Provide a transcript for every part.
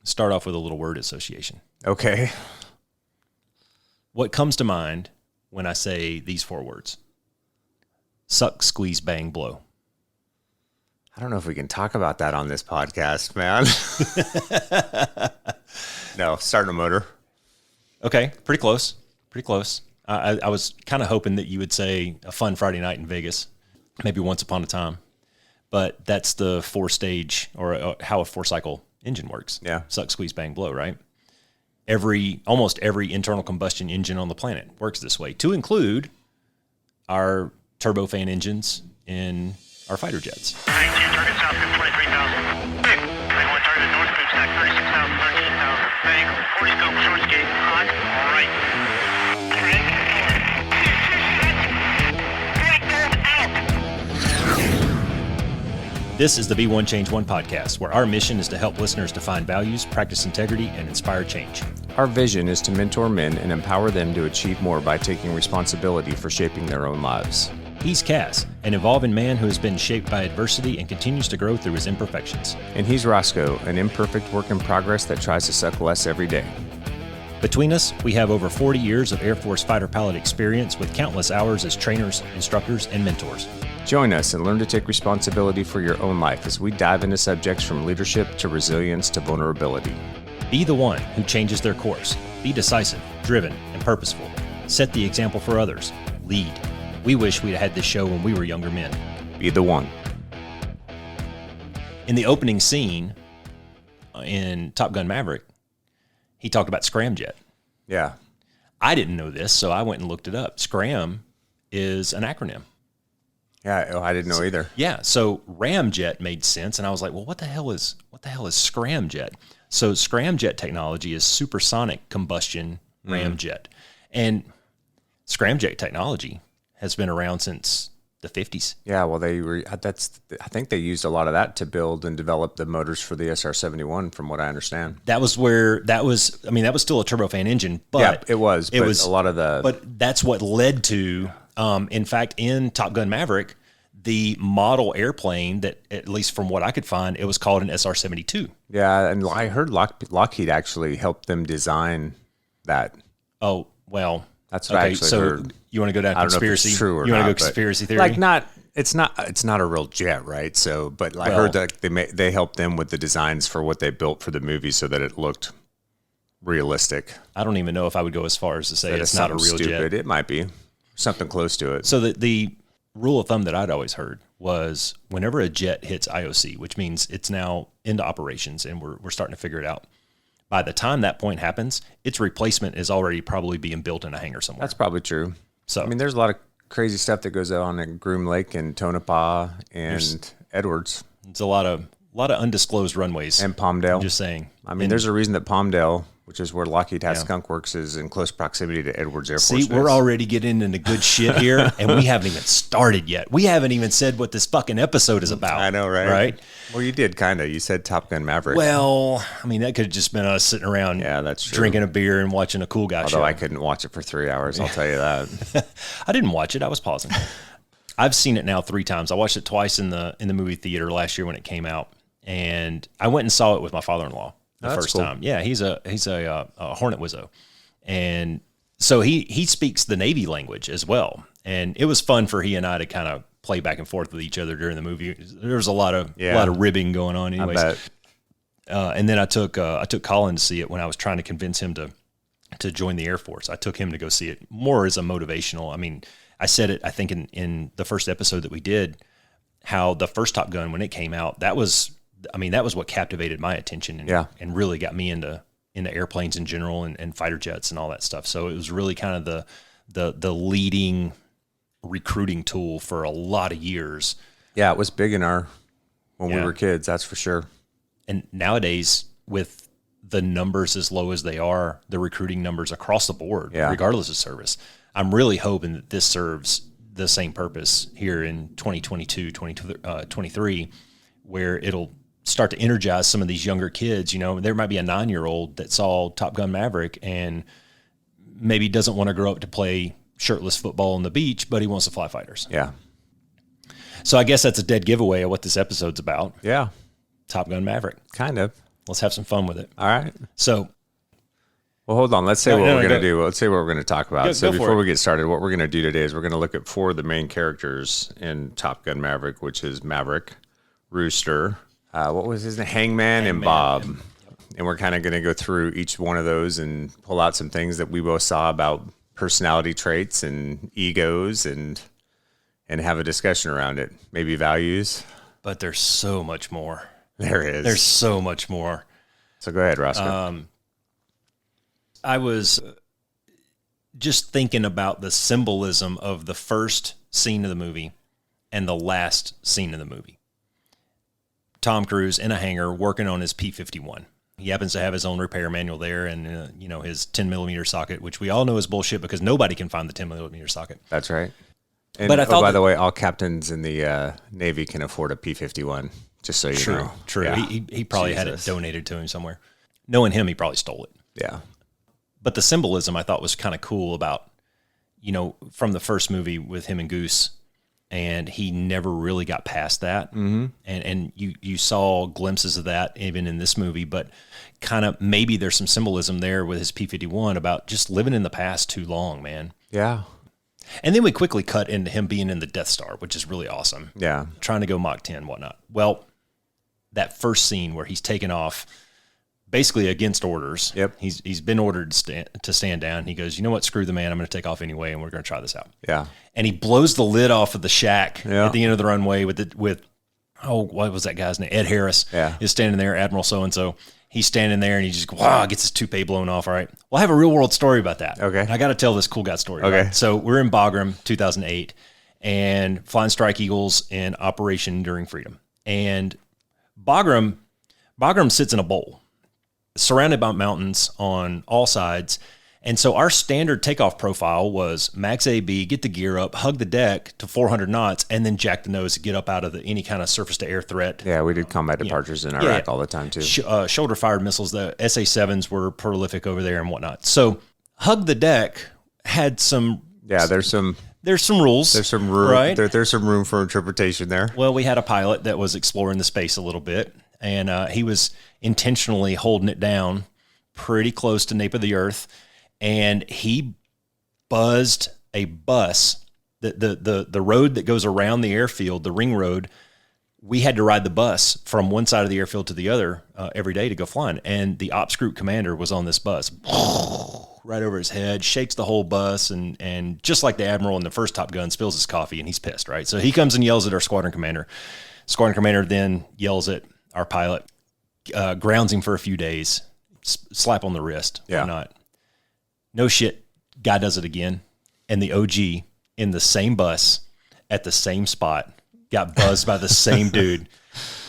start off with a little word association. Okay. What comes to mind when I say these 4 words? Suck, squeeze, bang, blow. I don't know if we can talk about that on this podcast, man. No, starting a motor. Okay, pretty close. Pretty close. I was kind of hoping that you would say a fun Friday night in Vegas, maybe once upon a time. But that's the 4-stage or how a 4-cycle engine works. Yeah. Suck, squeeze, bang, blow, right? Almost every internal combustion engine on the planet works this way, to include our turbofan engines in our fighter jets. Target south, 23,000. Big. 21 target north, move stack 36,000, 13,000. Bang. 40 scope, short skate, hot, right. This is the Be One Change One podcast, where our mission is to help listeners define values, practice integrity, and inspire change. Our vision is to mentor men and empower them to achieve more by taking responsibility for shaping their own lives. He's CAS, an evolving man who has been shaped by adversity and continues to grow through his imperfections. And he's Roscoe, an imperfect work in progress that tries to suck less every day. Between us, we have over 40 years of Air Force fighter pilot experience with countless hours as trainers, instructors, and mentors. Join us and learn to take responsibility for your own life as we dive into subjects from leadership to resilience to vulnerability. Be the one who changes their course. Be decisive, driven, and purposeful. Set the example for others. Lead. We wish we'd had this show when we were younger men. Be the one. In the opening scene in Top Gun Maverick, he talked about scramjet. Yeah. I didn't know this, so I went and looked it up. Scram is an acronym. Yeah, I didn't know either. Yeah, so ramjet made sense, and I was like, well, what the hell is scramjet? So scramjet technology is supersonic combustion ramjet, and scramjet technology has been around since the 50s. Yeah, well, I think they used a lot of that to build and develop the motors for the SR-71, from what I understand. That was still a turbofan engine, but yeah, it was a lot of the. But that's what led to. In fact, in Top Gun Maverick, the model airplane that, at least from what I could find, it was called an SR-72. Yeah, and I heard Lockheed actually helped them design that. Oh, well. That's what I actually heard. You want to go down conspiracy? I don't know if it's true or you want not, to go conspiracy theory? It's not a real jet, right? So, but I heard that they helped them with the designs for what they built for the movie so that it looked realistic. I don't even know if I would go as far as to say it's not a real jet. It might be something close to it. So the rule of thumb that I'd always heard was whenever a jet hits IOC, which means it's now into operations and we're starting to figure it out. By the time that point happens, its replacement is already probably being built in a hangar somewhere. That's probably true. So I mean, there's a lot of crazy stuff that goes on in Groom Lake and Tonopah and Edwards. It's a lot of undisclosed runways. And Palmdale. I'm just saying. I mean, there's a reason that Palmdale, which is where Lockheed has Skunk Works, is in close proximity to Edwards Air Force Base. See, we're already getting into good shit here, and we haven't even started yet. We haven't even said what this fucking episode is about. I know, right? Right? Well, you did, kind of. You said Top Gun Maverick. Well, I mean, that could have just been us sitting around that's true. drinking a beer and watching a cool guy show. Although I couldn't watch it for 3 hours, I'll tell you that. I didn't watch it. I was pausing. I've seen it now 3 times. I watched it twice in the movie theater last year when it came out, and I went and saw it with my father-in-law the first time. Yeah, he's a Hornet Wizzo, and so he speaks the Navy language as well, and it was fun for he and I to kind of play back and forth with each other during the movie. There was a lot of ribbing going on, anyways. I bet. And then I took Colin to see it when I was trying to convince him to join the Air Force. I took him to go see it more as a motivational. I mean, I said it, I think in the first episode that we did, how the first Top Gun, when it came out, that was what captivated my attention and really got me into airplanes in general and fighter jets and all that stuff. So it was really kind of the leading recruiting tool for a lot of years. Yeah, it was big when we were kids, that's for sure. And nowadays, with the numbers as low as they are, the recruiting numbers across the board, regardless of service, I'm really hoping that this serves the same purpose here in 2022, 2023, where it'll start to energize some of these younger kids. You know, there might be a 9-year-old that saw Top Gun Maverick and maybe doesn't want to grow up to play shirtless football on the beach, but he wants to fly fighters. Yeah. So I guess that's a dead giveaway of what this episode's about. Yeah. Top Gun Maverick. Kind of. Let's have some fun with it. All right. So, well, hold on. Let's say what we're going to go. do. Let's say what we're going to talk about. Go So for before it. we get started, what we're going to do today is we're going to look at 4 of the main characters in Top Gun Maverick, which is Maverick, Rooster, what was his name? Hangman and Bob. Yep. And we're kind of going to go through each one of those and pull out some things that we both saw about personality traits and egos and have a discussion around it. Maybe values. But there's so much more. There is. There's so much more. So go ahead, Roscoe. I was just thinking about the symbolism of the first scene of the movie and the last scene of the movie. Tom Cruise in a hangar working on his P-51. He happens to have his own repair manual there and, his 10-millimeter socket, which we all know is bullshit because nobody can find the 10-millimeter socket. That's right. And, but I thought by the way, all captains in the Navy can afford a P-51, just so you know. True. Yeah. He probably had it donated to him somewhere. Knowing him, he probably stole it. Yeah. But the symbolism I thought was kind of cool about, from the first movie with him and Goose, and he never really got past that. Mm-hmm. And you saw glimpses of that even in this movie, but kind of maybe there's some symbolism there with his P-51 about just living in the past too long, man. Yeah. And then we quickly cut into him being in the Death Star, which is really awesome. Yeah. Trying to go Mach 10 and whatnot. Well, that first scene where he's taken off basically against orders. Yep. He's been ordered to stand down. He goes, you know what? Screw the man. I'm going to take off anyway, and we're going to try this out. Yeah. And he blows the lid off of the shack at the end of the runway with what was that guy's name? Ed Harris. Yeah. Is standing there, Admiral so-and-so. He's standing there, and he just gets his toupee blown off. All right. Well, I have a real world story about that. Okay. And I got to tell this cool guy story. Okay. Right? So we're in Bagram, 2008, and flying Strike Eagles in Operation Enduring Freedom. And Bagram sits in a bowl, surrounded by mountains on all sides. And so our standard takeoff profile was max AB, get the gear up, hug the deck to 400 knots, and then jack the nose to get up out of any kind of surface-to-air threat. Yeah, we did combat departures in Iraq all the time, too. Shoulder-fired missiles, the SA-7s were prolific over there and whatnot. So hug the deck had some... Yeah, there's some rules. There's some room. Right? There's some room for interpretation there. Well, we had a pilot that was exploring the space a little bit, and he was intentionally holding it down pretty close to nape of the earth, and he buzzed a bus. The road that goes around the airfield, the ring road, we had to ride the bus from one side of the airfield to the other every day to go flying, and the ops group commander was on this bus. Right over his head, shakes the whole bus, and just like the Admiral in the first Top Gun, spills his coffee, and he's pissed, right? So he comes and yells at our squadron commander. Squadron commander then yells at our pilot, grounds him for a few days, slap on the wrist, whatnot. No shit, guy does it again, and the OG in the same bus at the same spot got buzzed by the same dude.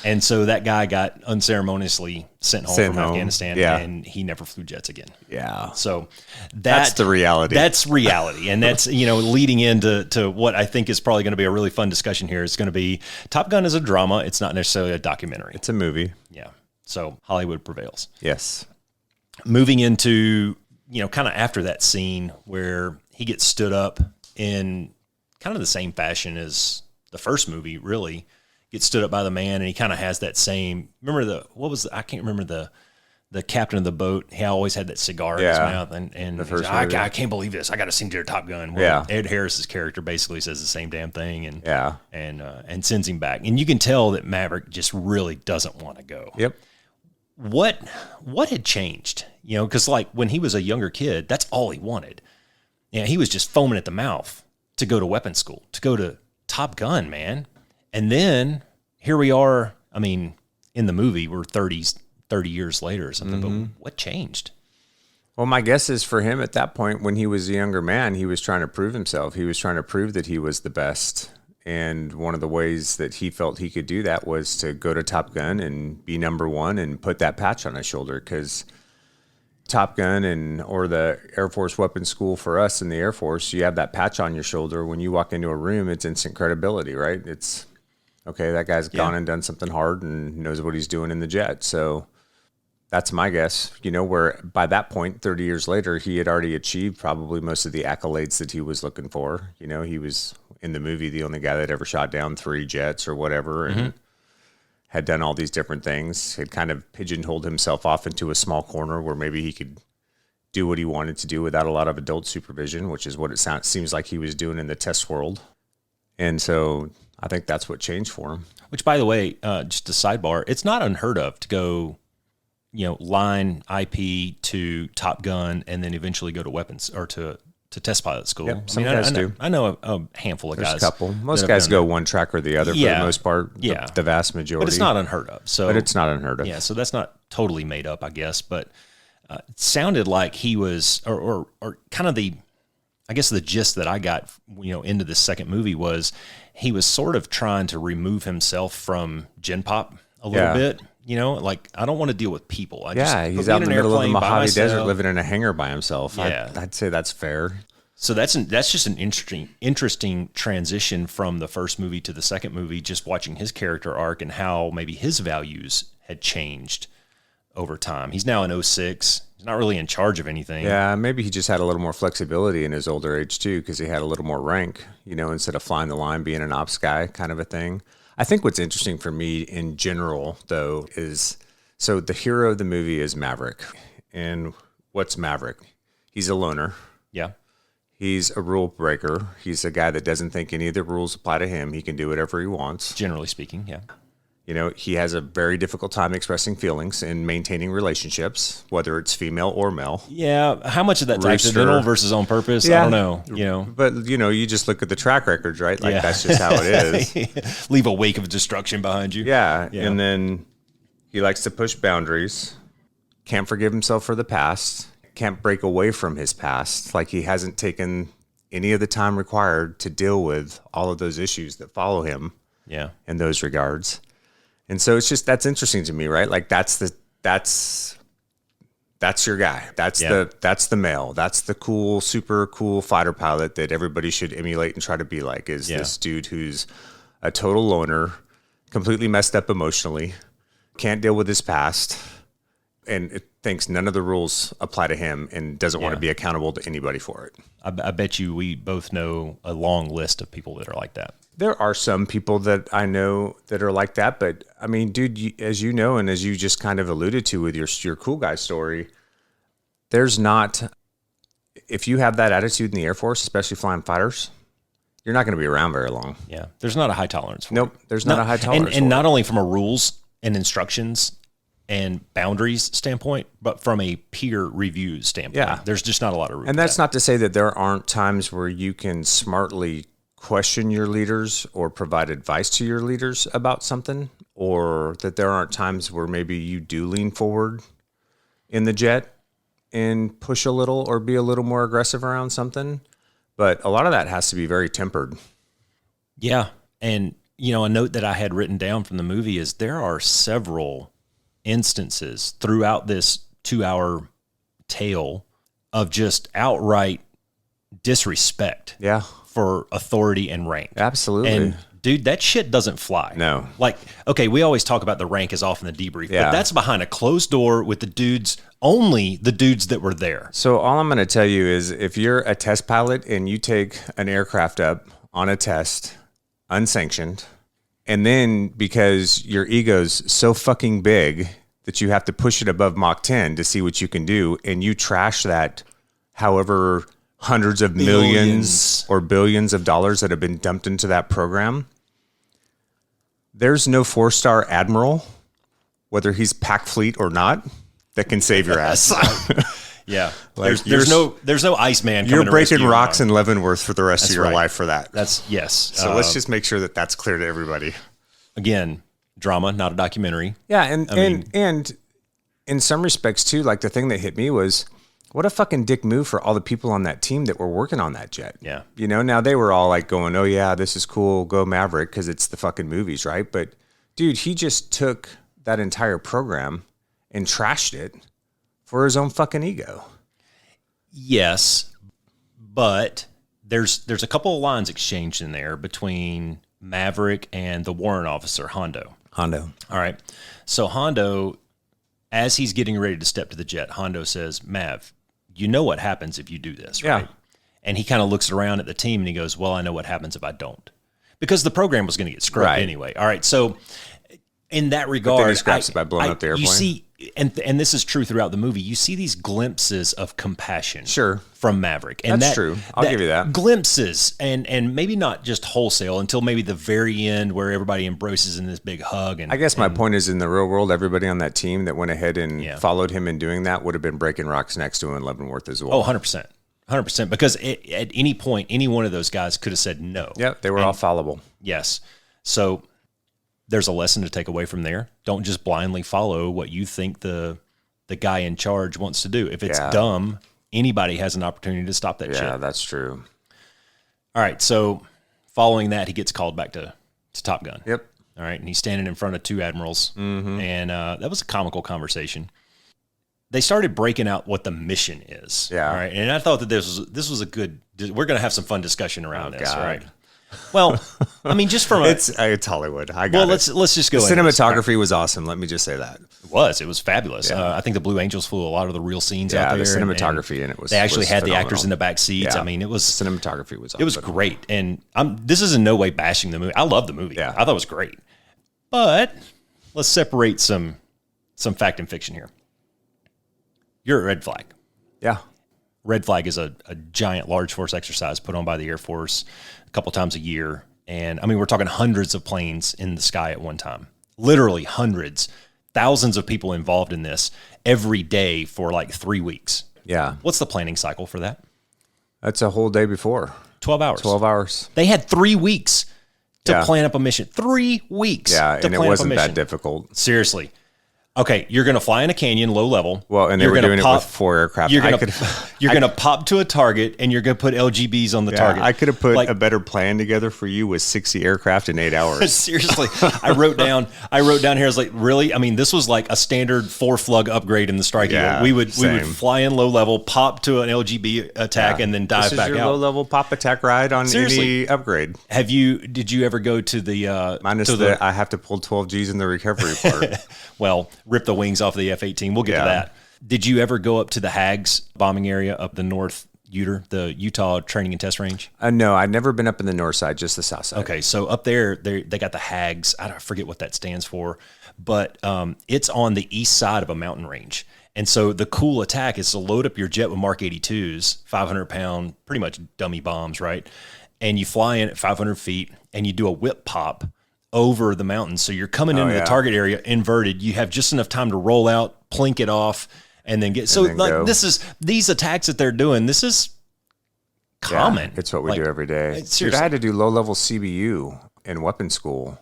And so that guy got unceremoniously sent home from Afghanistan, and he never flew jets again. Yeah. So that's the reality. That's reality. And that's, leading into what I think is probably going to be a really fun discussion here. It's going to be Top Gun is a drama. It's not necessarily a documentary. It's a movie. Yeah. So Hollywood prevails. Yes. Moving into, kind of after that scene where he gets stood up in kind of the same fashion as the first movie, really. Gets stood up by the man, and he kind of has that same. Remember I can't remember the captain of the boat. He always had that cigar in his mouth, and I can't believe this. I got to sing to your Top Gun. Well, Ed Harris's character basically says the same damn thing, and sends him back. And you can tell that Maverick just really doesn't want to go. Yep. What had changed? Because like when he was a younger kid, that's all he wanted. Yeah, he was just foaming at the mouth to go to weapons school, to go to Top Gun, man. And then here we are. I mean, in the movie, we're 30 years later or something. But what changed? Well, my guess is for him at that point, when he was a younger man, he was trying to prove himself. He was trying to prove that he was the best. And one of the ways that he felt he could do that was to go to Top Gun and be number one and put that patch on his shoulder. Because Top Gun or the Air Force Weapons School for us in the Air Force, you have that patch on your shoulder. When you walk into a room, it's instant credibility, right? It's, okay, that guy's gone and done something hard and knows what he's doing in the jet. So that's my guess, where by that point, 30 years later, he had already achieved probably most of the accolades that he was looking for. He was in the movie the only guy that ever shot down 3 jets or whatever. And had done all these different things, had kind of pigeonholed himself off into a small corner where maybe he could do what he wanted to do without a lot of adult supervision, which is what it seems like he was doing in the test world. And so I think that's what changed for him. Which, by the way, just a sidebar, it's not unheard of to go, line IP to Top Gun and then eventually go to weapons or to test pilot school. Yep, some guys do. I know a handful of There's guys. A couple. Most guys go one track or the other for the most part. Yeah. The vast majority. But it's not unheard of. But it's not unheard of. Yeah, so that's not totally made up, I guess. But it sounded like he was, or kind of the gist that I got, into this second movie was he was sort of trying to remove himself from Gen Pop a little bit. Like, I don't want to deal with people. He's out in the middle of the Mojave Desert living in a hangar by himself. Yeah. I'd say that's fair. So that's just an interesting transition from the first movie to the second movie, just watching his character arc and how maybe his values had changed over time. He's now in 06. He's not really in charge of anything. Yeah, maybe he just had a little more flexibility in his older age, too, because he had a little more rank, instead of flying the line, being an ops guy kind of a thing. I think what's interesting for me in general, though, is so the hero of the movie is Maverick. And what's Maverick? He's a loner. Yeah. He's a rule breaker. He's a guy that doesn't think any of the rules apply to him. He can do whatever he wants. Generally speaking, yeah. He has a very difficult time expressing feelings and maintaining relationships, whether it's female or male. Yeah, how much of that's accidental versus on purpose? Yeah. I don't know. But you just look at the track records, right? Like that's just how it is. Leave a wake of destruction behind you. Yeah, and then he likes to push boundaries. Can't forgive himself for the past. Can't break away from his past. Like he hasn't taken any of the time required to deal with all of those issues that follow him. Yeah, in those regards. And so it's just, that's interesting to me, right? Like that's your guy. That's the male. That's the cool, super cool fighter pilot that everybody should emulate and try to be like, is this dude who's a total loner, completely messed up emotionally, can't deal with his past, and it thinks none of the rules apply to him and doesn't want to be accountable to anybody for it. I bet you we both know a long list of people that are like that. There are some people that I know that are like that, but I mean, dude, as you know, and as you just kind of alluded to with your cool guy story, there's not, if you have that attitude in the Air Force, especially flying fighters, you're not going to be around very long. Yeah. There's not a high tolerance for it. There's not a high tolerance and not only from a rules and instructions and boundaries standpoint, but from a peer review standpoint. Yeah. There's just not a lot of room. And that's not to say that there aren't times where you can smartly question your leaders or provide advice to your leaders about something, or that there aren't times where maybe you do lean forward in the jet and push a little or be a little more aggressive around something. But a lot of that has to be very tempered. Yeah. And, a note that I had written down from the movie is there are several instances throughout this 2-hour tale of just outright disrespect. Yeah. For authority and rank. Absolutely. And dude, that shit doesn't fly. No. Like, okay, we always talk about the rank is off in the debrief, but that's behind a closed door with only the dudes that were there. So all I'm going to tell you is if you're a test pilot and you take an aircraft up on a test, unsanctioned, and then because your ego's so fucking big that you have to push it above Mach 10 to see what you can do, and you trash that however hundreds of millions or billions of dollars that have been dumped into that program, there's no 4-star admiral, whether he's pack fleet or not, that can save your ass. Yeah. Like there's no Iceman coming You're to breaking rescue rocks in Leavenworth for the rest of your life for that. Yes. So let's just make sure that that's clear to everybody. Again, drama, not a documentary. Yeah, and in some respects too, like the thing that hit me was, what a fucking dick move for all the people on that team that were working on that jet. Yeah. Now they were all like going, oh yeah, this is cool, go Maverick, because it's the fucking movies, right? But dude, he just took that entire program and trashed it for his own fucking ego. Yes, but there's a couple of lines exchanged in there between Maverick and the warrant officer, Hondo. All right. So Hondo, as he's getting ready to step to the jet, Hondo says, Mav, you know what happens if you do this, right? Yeah. And he kind of looks around at the team and he goes, well, I know what happens if I don't. Because the program was going to get scrubbed anyway. All right. So in that But regard, then he scraps it by blowing up the airplane. You see, and this is true throughout the movie. You see these glimpses of compassion, Sure, from Maverick, and that's true. I'll give you that. Glimpses, and maybe not just wholesale until maybe the very end, where everybody embraces in this big hug. And I guess my point is, in the real world, everybody on that team that went ahead and Yeah. followed him in doing that would have been breaking rocks next to him in Leavenworth as well. oh, 100%. 100%, because at any point, any one of those guys could have said no. Yep, they were all followable. Yes. So there's a lesson to take away from there. Don't just blindly follow what you think the guy in charge wants to do. If it's Yeah. dumb, anybody has an opportunity to stop that Yeah, shit. that's true. All right. So following that, he gets called back to Top Gun. Yep. All right. And he's standing in front of two admirals. Mm-hmm. And that was a comical conversation. They started breaking out what the mission is. Yeah. All right. And I thought that this was a good, we're going to have some fun discussion around this. God. All right. Well, I mean, just from It's Hollywood. I got well, it. let's just go. The into this. cinematography was awesome. Let me just say that. It was fabulous. Yeah. I think the Blue Angels flew a lot of the real scenes Yeah, out there. the cinematography in it was. They actually was had the phenomenal. actors in the back seats. Yeah. I mean, it was Cinematography was. it was great. And this is in no way bashing the movie. I love the movie. Yeah. I thought it was great. But let's separate some fact and fiction here. You're a red flag. Yeah. Red flag is a giant large force exercise put on by the Air Force a couple times a year. And I mean, we're talking hundreds of planes in the sky at one time, literally hundreds, thousands of people involved in this every day for like 3 weeks. Yeah. What's the planning cycle for that? That's a whole day before. 12 hours. 12 hours. They had 3 weeks to Yeah. plan up a mission. 3 weeks. Yeah, to and it plan up a wasn't that mission. difficult. Seriously. Okay, you're going to fly in a canyon, low level. Well, and they You're were gonna doing it with 4 aircraft. You're I going could- to pop to a target, and you're going to put LGBs on the target. I could have put Like, a better plan together for you with 60 aircraft in 8 hours. seriously, I wrote down here. I was like, really? I mean, this was like a standard 4-flug upgrade in the Strike Eagle. Yeah, We would same. fly in low level, pop to an LGB attack, and then dive this is back your out. low-level pop attack ride on Seriously. any upgrade. Did you ever go to the Minus to I have to pull 12 Gs in the recovery part. well, rip the wings off the F-18? We'll get to Yeah. that. Did you ever go up to the Hags bombing area up the North the Utah Training and Test Range? No, I've never been up in the north side, just the south side. Okay, so up there, they got the Hags. I forget what that stands for, but it's on the east side of a mountain range. And so the cool attack is to load up your jet with Mark 82s, 500-pound, pretty much dummy bombs, right? And you fly in at 500 feet, and you do a whip pop over the mountain. So you're coming into the target area inverted. You have just enough time to roll out, plink it off, and then get. So then go. these attacks that they're doing. This is common. It's what we do every day. Dude, Seriously. I had to do low-level CBU in weapons school,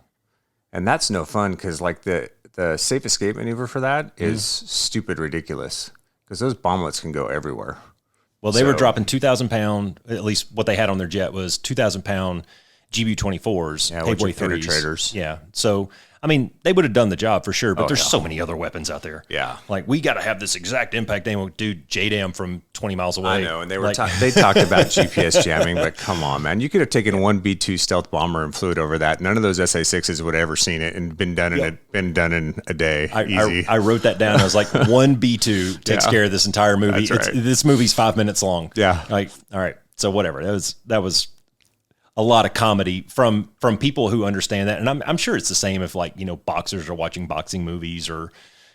and that's no fun because like the safe escape maneuver for that is stupid ridiculous because those bomblets can go everywhere. Well, they were dropping 2,000-pound. At least what they had on their jet was 2,000-pound GBU-24s, Yeah, which are Playboy 3s. penetrators. Yeah. So, I mean, they would have done the job for sure, but there's so many other weapons out there. Yeah. Like, we got to have this exact impact aim. Dude, JDAM from 20 miles away. I know, and they were like, they talked about GPS jamming, but come on, man, you could have taken one B-2 stealth bomber and flew it over that. None of those SA-6s would have ever seen it and been done in a day. Easy. I wrote that down. I was like, one B-2 takes Yeah. care of this entire movie. That's right. This movie's 5 minutes long. Yeah. Like, all right. So whatever. That was a lot of comedy from people who understand that. And I'm sure it's the same if, like, you know, boxers are watching boxing movies, or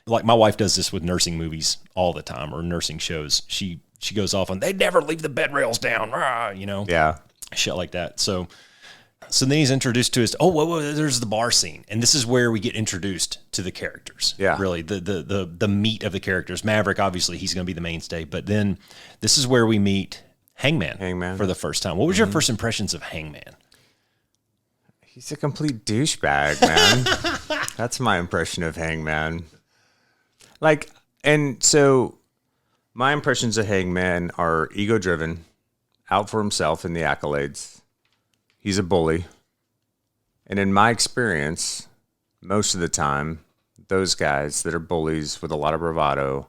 like my wife does this with nursing movies all the time, or nursing shows. She goes off on, they never leave the bed rails down, rah, you know, shit like that. So then he's introduced to us. Whoa, there's the bar scene. And this is where we get introduced to the characters. Yeah. Really the meat of the characters. Maverick, obviously he's going to be the mainstay, but then this is where we meet Hangman for the first time. What was your first impressions of Hangman? He's a complete douchebag, man. That's my impression of Hangman. Like, and so my impressions of Hangman are ego-driven, out for himself in the accolades. He's a bully. And in my experience, most of the time, those guys that are bullies with a lot of bravado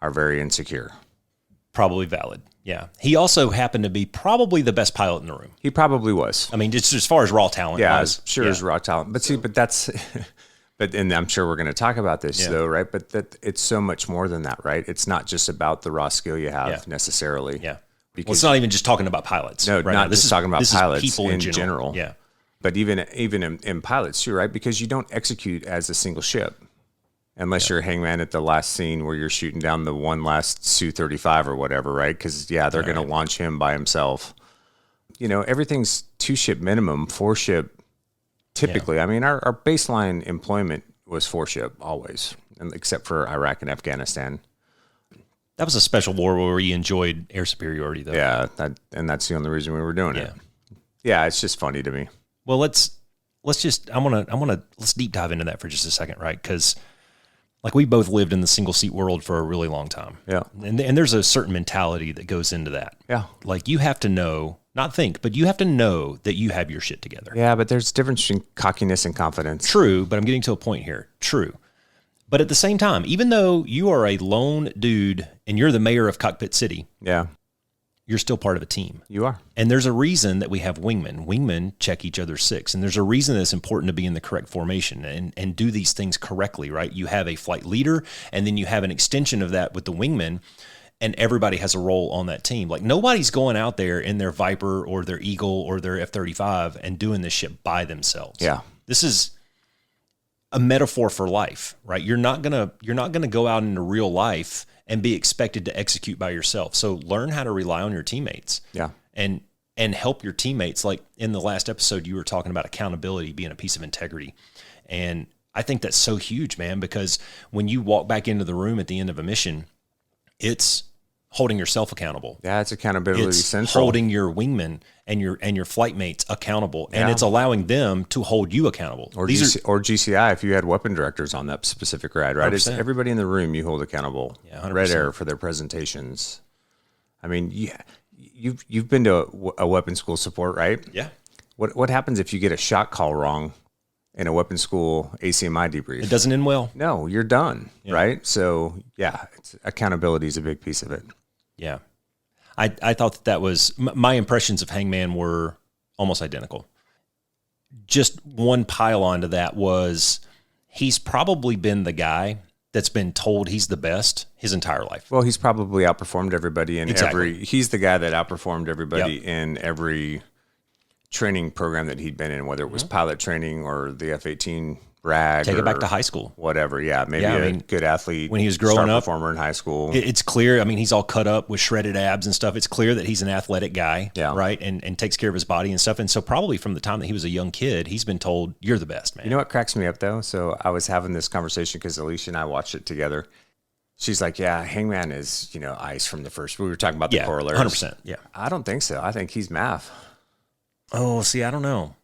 are very insecure. Probably valid. Yeah. He also happened to be probably the best pilot in the room. He probably was. I mean, just as far as raw talent. Yeah, was, as raw talent. But see, but that's, and I'm sure we're going to talk about this though, right? But that it's so much more than that, right? It's not just about the raw skill you have necessarily. Yeah. Because Well, it's not even just talking about pilots. no, right not now. This just is talking about this pilots is people in general. general. Yeah. But even in pilots too, right? Because you don't execute as a single ship unless you're Hangman at the last scene where you're shooting down the one last Su-35 or whatever, right? Because they're going to launch him by himself. You know, everything's 2-ship minimum, 4-ship typically. I mean, our baseline employment was 4-ship always, except for Iraq and Afghanistan. That was a special war where you enjoyed air superiority, though. Yeah, that's the only reason we were doing it. Yeah, it's just funny to me. Well, let's deep dive into that for just a second, right? Because like we both lived in the single seat world for a really long time. Yeah. And there's a certain mentality that goes into that. Yeah. Like you have to know, not think, but you have to know that you have your shit together. Yeah, but there's a difference between cockiness and confidence. True, but I'm getting to a point here. True. But at the same time, even though you are a lone dude and you're the mayor of Cockpit City, yeah, you're still part of a team. You are. And there's a reason that we have wingmen. Wingmen check each other's six. And there's a reason that it's important to be in the correct formation and do these things correctly, right? You have a flight leader, and then you have an extension of that with the wingmen, and everybody has a role on that team. Like nobody's going out there in their Viper or their Eagle or their F-35 and doing this shit by themselves. Yeah. This is a metaphor for life, right? You're not gonna go out into real life and be expected to execute by yourself. So learn how to rely on your teammates. Yeah. And help your teammates. Like in the last episode, you were talking about accountability being a piece of integrity. And I think that's so huge, man, because when you walk back into the room at the end of a mission, it's holding yourself accountable. Yeah, it's accountability It's central. holding your wingmen and your flight mates accountable, and it's allowing them to hold you accountable. Or GCI if you had weapon directors on that specific ride, right? It's 100%. everybody in the room you hold accountable. Yeah, 100%. Red Air for their presentations. I mean, you've been to a weapon school support, right? Yeah. What happens if you get a shot call wrong in a weapon school ACMI debrief? It doesn't end well. No, you're done, right? So yeah, accountability is a big piece of it. Yeah. I thought that was, my impressions of Hangman were almost identical. Just one pile on to that was he's probably been the guy that's been told he's the best his entire life. Well, he's probably outperformed everybody in he's the guy that outperformed everybody in every training program that he'd been in, whether it was pilot training or the F-18 brag. Take it back to high school. Whatever, yeah. Maybe a good athlete when he was growing up, performer in high school. It's clear, I mean, he's all cut up with shredded abs and stuff. It's clear that he's an athletic guy, right? And takes care of his body and stuff. And so probably from the time that he was a young kid, he's been told, you're the best, man. You know what cracks me up, though? So I was having this conversation because Alicia and I watched it together. She's like, yeah, Hangman is, ice from the first. We were talking about the corollaries. 100%, yeah. I don't think so. I think he's math. Oh, see, I don't know.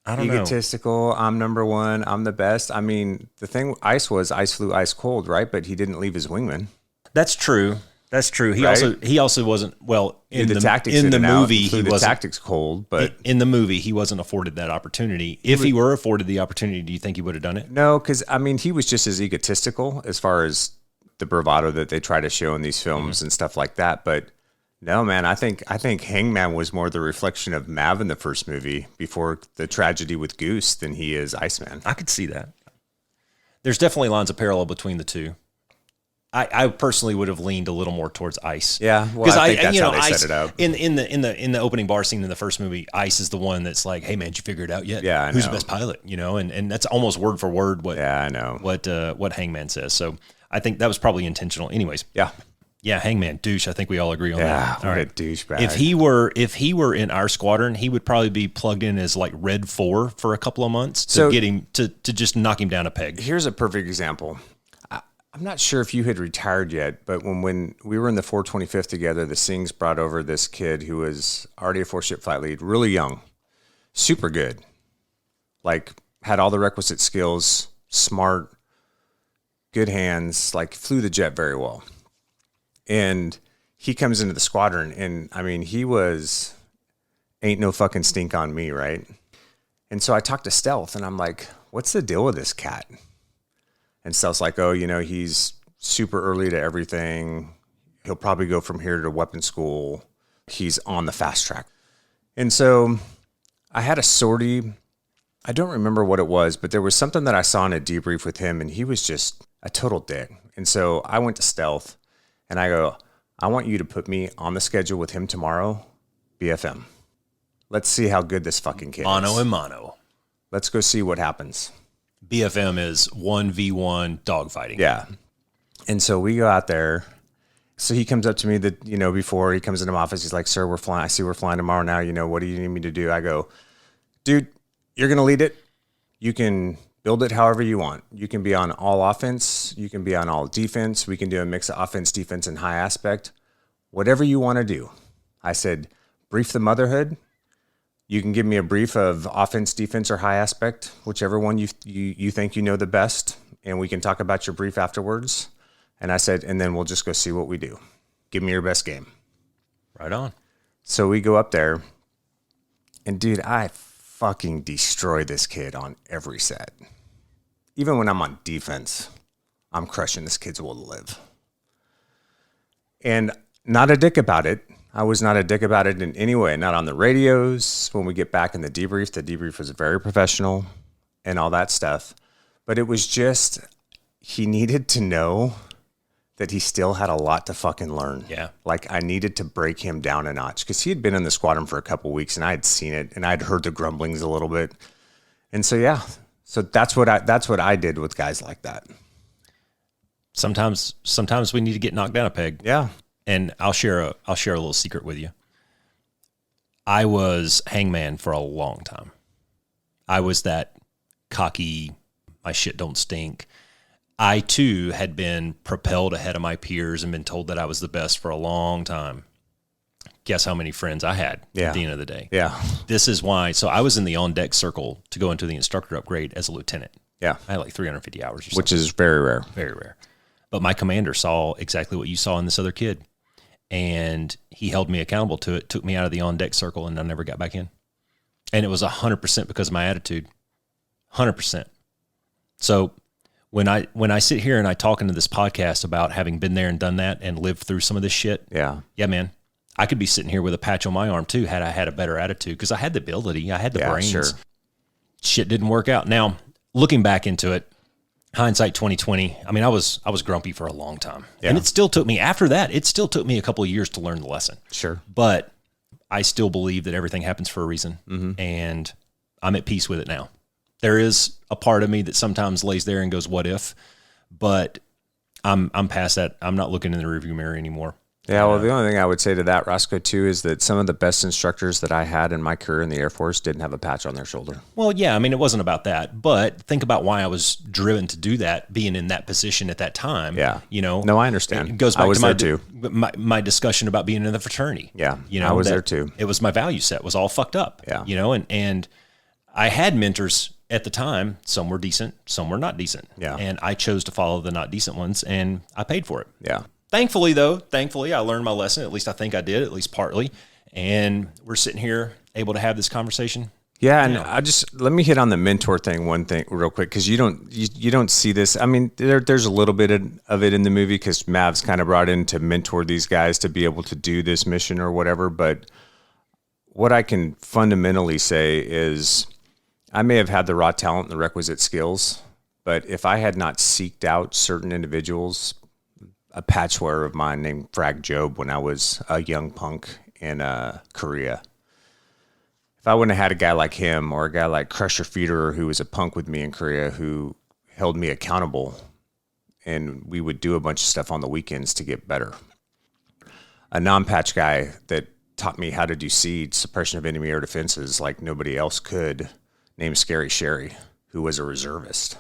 Egotistical. I'm number one. I'm the best. I mean, the thing, ice flew ice cold, right? But he didn't leave his wingman. That's true. He also wasn't, well, in the tactics in the movie he wasn't, the tactics cold, but in the movie he wasn't afforded that opportunity. If he were afforded the opportunity, do you think he would have done it? No, because I mean he was just as egotistical as far as the bravado that they try to show in these films and stuff like that. But no, man, I think Hangman was more the reflection of Mav in the first movie before the tragedy with Goose than he is Iceman. I could see that. There's definitely lines of parallel between the two. I personally would have leaned a little more towards Ice. Yeah, well, I think that's how they Ice, set it up. In the opening bar scene in the first movie, Ice is the one that's like, "Hey man, did you figure it out yet? Yeah, I who's know. the best pilot?" And that's almost word for word what I know what Hangman says. So I think that was probably intentional. Anyways, yeah, Hangman douche. I think we all agree on that. All right, douchebag. If he were in our squadron, he would probably be plugged in as like Red 4 for a couple of months to get him to just knock him down a peg. Here's a perfect example. I'm not sure if you had retired yet, but when we were in the 425th together, the Sings brought over this kid who was already a 4-ship flight lead, really young, super good, like had all the requisite skills, smart, good hands, like flew the jet very well. And he comes into the squadron, and I mean, he was ain't no fucking stink on me, right? And so I talked to Stealth, and I'm like, what's the deal with this cat? And Stealth's like, oh, he's super early to everything. He'll probably go from here to weapon school. He's on the fast track. And so I had a sortie. I don't remember what it was, but there was something that I saw in a debrief with him, and he was just a total dick. And so I went to Stealth, and I go, I want you to put me on the schedule with him tomorrow, BFM. Let's see how good this fucking kid Mono is. and mono. Let's go see what happens. BFM is 1v1 dogfighting. Yeah. And so we go out there. So he comes up to me before he comes into my office, he's like, sir, we're flying. I see we're flying tomorrow now. What do you need me to do? I go, dude, you're going to lead it. You can build it however you want. You can be on all offense. You can be on all defense. We can do a mix of offense, defense, and high aspect. Whatever you want to do. I said, brief the motherhood. You can give me a brief of offense, defense, or high aspect, whichever one you think you know the best, and we can talk about your brief afterwards. And I said, and then we'll just go see what we do. Give me your best game. Right on. So we go up there, and dude, I fucking destroy this kid on every set. Even when I'm on defense, I'm crushing this kid's will to live. And not a dick about it. I was not a dick about it in any way. Not on the radios. When we get back in the debrief was very professional and all that stuff. But it was just, he needed to know that he still had a lot to fucking learn. Yeah. Like, I needed to break him down a notch because he had been in the squadron for a couple of weeks and I had seen it and I'd heard the grumblings a little bit. And so, yeah. So that's what I did with guys like that. Sometimes we need to get knocked down a peg. Yeah. And I'll share a little secret with you. I was Hangman for a long time. I was that cocky, my shit don't stink. I too had been propelled ahead of my peers and been told that I was the best for a long time. Guess how many friends I had at the end of the day? Yeah. This is why. So I was in the on-deck circle to go into the instructor upgrade as a lieutenant. Yeah. I had like 350 hours or something. Which is very rare. Very rare. But my commander saw exactly what you saw in this other kid. And he held me accountable to it, took me out of the on-deck circle, and I never got back in. And it was 100% because of my attitude. 100%. So when I sit here and I talk into this podcast about having been there and done that and lived through some of this shit, yeah, man, I could be sitting here with a patch on my arm too had I had a better attitude because I had the ability, I had the brains. Sure. Shit didn't work out. Now, looking back into it, hindsight 2020. I mean, I was grumpy for a long time, and it still took me after that. It still took me a couple of years to learn the lesson. Sure, but I still believe that everything happens for a reason, and I'm at peace with it now. There is a part of me that sometimes lays there and goes, "What if?" But I'm past that. I'm not looking in the rearview mirror anymore. Yeah, well, the only thing I would say to that, Roscoe, too, is that some of the best instructors that I had in my career in the Air Force didn't have a patch on their shoulder. Well, yeah, I mean, it wasn't about that, but think about why I was driven to do that, being in that position at that time. Yeah. You know? No, I understand. It goes back to too. my discussion about being in the fraternity. Yeah, you know, I was there too. It was my value set was all fucked up. Yeah. You know, and I had mentors at the time. Some were decent, some were not decent. Yeah. And I chose to follow the not decent ones, and I paid for it. Yeah. Thankfully, I learned my lesson. At least I think I did, at least partly. And we're sitting here able to have this conversation. Yeah, and let me hit on the mentor thing one thing real quick because you don't see this. I mean, there's a little bit of it in the movie because Mav's kind of brought in to mentor these guys to be able to do this mission or whatever. But what I can fundamentally say is I may have had the raw talent and the requisite skills, but if I had not seeked out certain individuals, a patch wearer of mine named Frag Job when I was a young punk in Korea. If I wouldn't have had a guy like him or a guy like Crusher Feeder who was a punk with me in Korea who held me accountable and we would do a bunch of stuff on the weekends to get better. A non-patch guy that taught me how to do seed, suppression of enemy air defenses like nobody else could, named Scary Sherry, who was a reservist.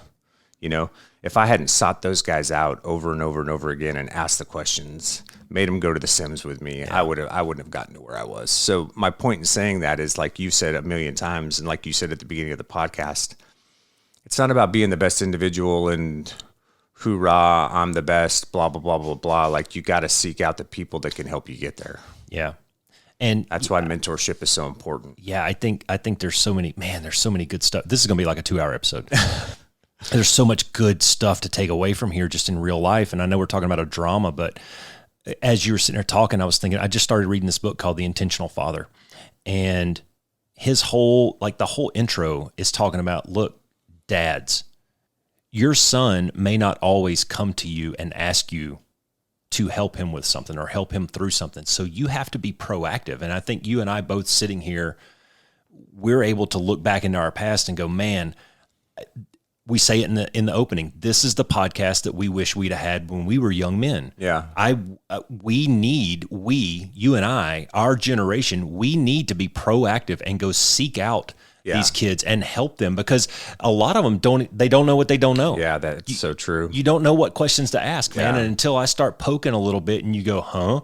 You know, if I hadn't sought those guys out over and over and over again and asked the questions, made them go to the Sims with me, I wouldn't have gotten to where I was. So my point in saying that is, like you said a million times, and like you said at the beginning of the podcast, it's not about being the best individual and hoorah, I'm the best, blah, blah, blah, blah, blah. Like, you got to seek out the people that can help you get there. Yeah. And that's why mentorship is so important. Yeah, I think there's so many good stuff. This is going to be like a 2-hour episode. There's so much good stuff to take away from here just in real life. And I know we're talking about a drama, but as you were sitting there talking, I was thinking, I just started reading this book called The Intentional Father. And his whole intro is talking about, look, dads, your son may not always come to you and ask you to help him with something or help him through something. So you have to be proactive. And I think you and I both sitting here we're able to look back into our past and go, man, we say it in the opening. This is the podcast that we wish we'd have had when we were young men. Yeah. You and I, our generation, we need to be proactive and go seek out these kids and help them, because a lot of them don't know what they don't know. Yeah, that's so true. You don't know what questions to ask, man. Yeah. And until I start poking a little bit and you go, huh?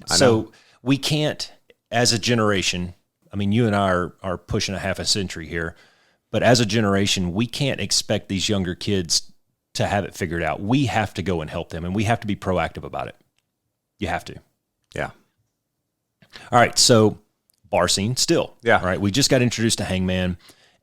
So we can't, as a generation, I mean, you and I are pushing a half a century here, but as a generation, we can't expect these younger kids to have it figured out. We have to go and help them, and we have to be proactive about it. You have to. Yeah. All right, so bar scene still. Yeah. All right, we just got introduced to Hangman,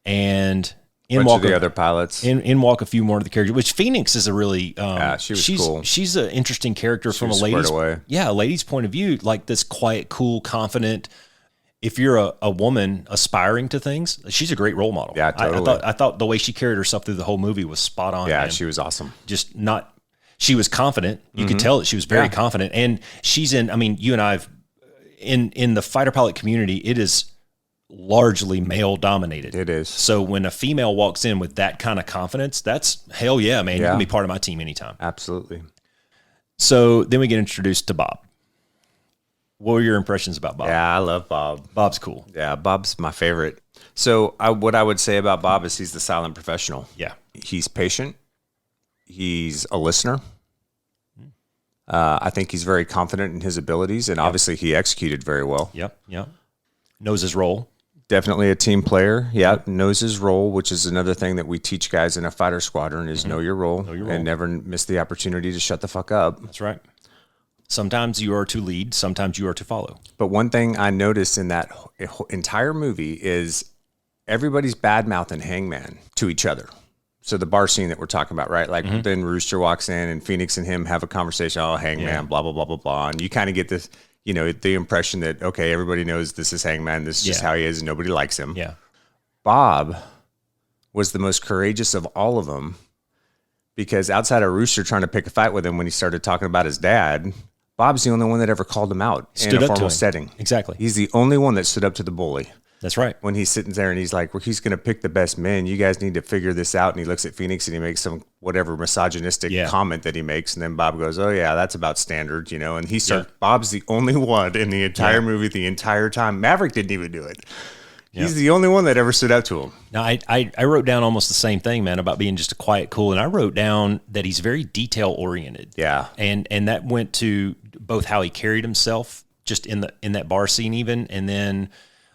and in Bunch walk of the other pilots. In walk a few more of the characters, which Phoenix is a really she's cool. She's an interesting character from a lady's lady's point of view, like this quiet, cool, confident. If you're a woman aspiring to things, she's a great role model. Yeah, totally. I thought the way she carried herself through the whole movie was spot on. Yeah, man. she was awesome. She was confident. You could tell that she was very confident. And she's in, I mean, you and I've, in the fighter pilot community, it is largely male dominated. It is. So when a female walks in with that kind of confidence, that's hell yeah, man. You can be part of my team anytime. Absolutely. So then we get introduced to Bob. What were your impressions about Bob? Yeah, I love Bob. Bob's cool. Yeah, Bob's my favorite. So what I would say about Bob is he's the silent professional. Yeah. He's patient. He's a listener. I think he's very confident in his abilities, and obviously he executed very well. Yep. Knows his role. Definitely a team player. Yeah, knows his role, which is another thing that we teach guys in a fighter squadron is know your role and never miss the opportunity to shut the fuck up. That's right. Sometimes you are to lead, sometimes you are to follow. But one thing I noticed in that entire movie is everybody's bad-mouthing Hangman to each other. So the bar scene that we're talking about, right? Like then Rooster walks in and Phoenix and him have a conversation. Oh, Hangman, blah, blah, blah, blah, blah. And you kind of get this, the impression that, okay, everybody knows this is Hangman. This is just how he is and nobody likes him. Yeah. Bob was the most courageous of all of them because outside of Rooster trying to pick a fight with him when he started talking about his dad, Bob's the only one that ever called him out in a formal setting. Exactly. He's the only one that stood up to the bully. That's right. When he's sitting there and he's like, well, he's going to pick the best men. You guys need to figure this out. And he looks at Phoenix and he makes some whatever misogynistic comment that he makes. And then Bob goes, oh, yeah, that's about standard, And he starts, Bob's the only one in the entire movie the entire time. Maverick didn't even do it. He's the only one that ever stood up to him. Now, I wrote down almost the same thing, man, about being just a quiet, cool. And I wrote down that he's very detail-oriented. Yeah. And that went to both how he carried himself just in that bar scene even, and then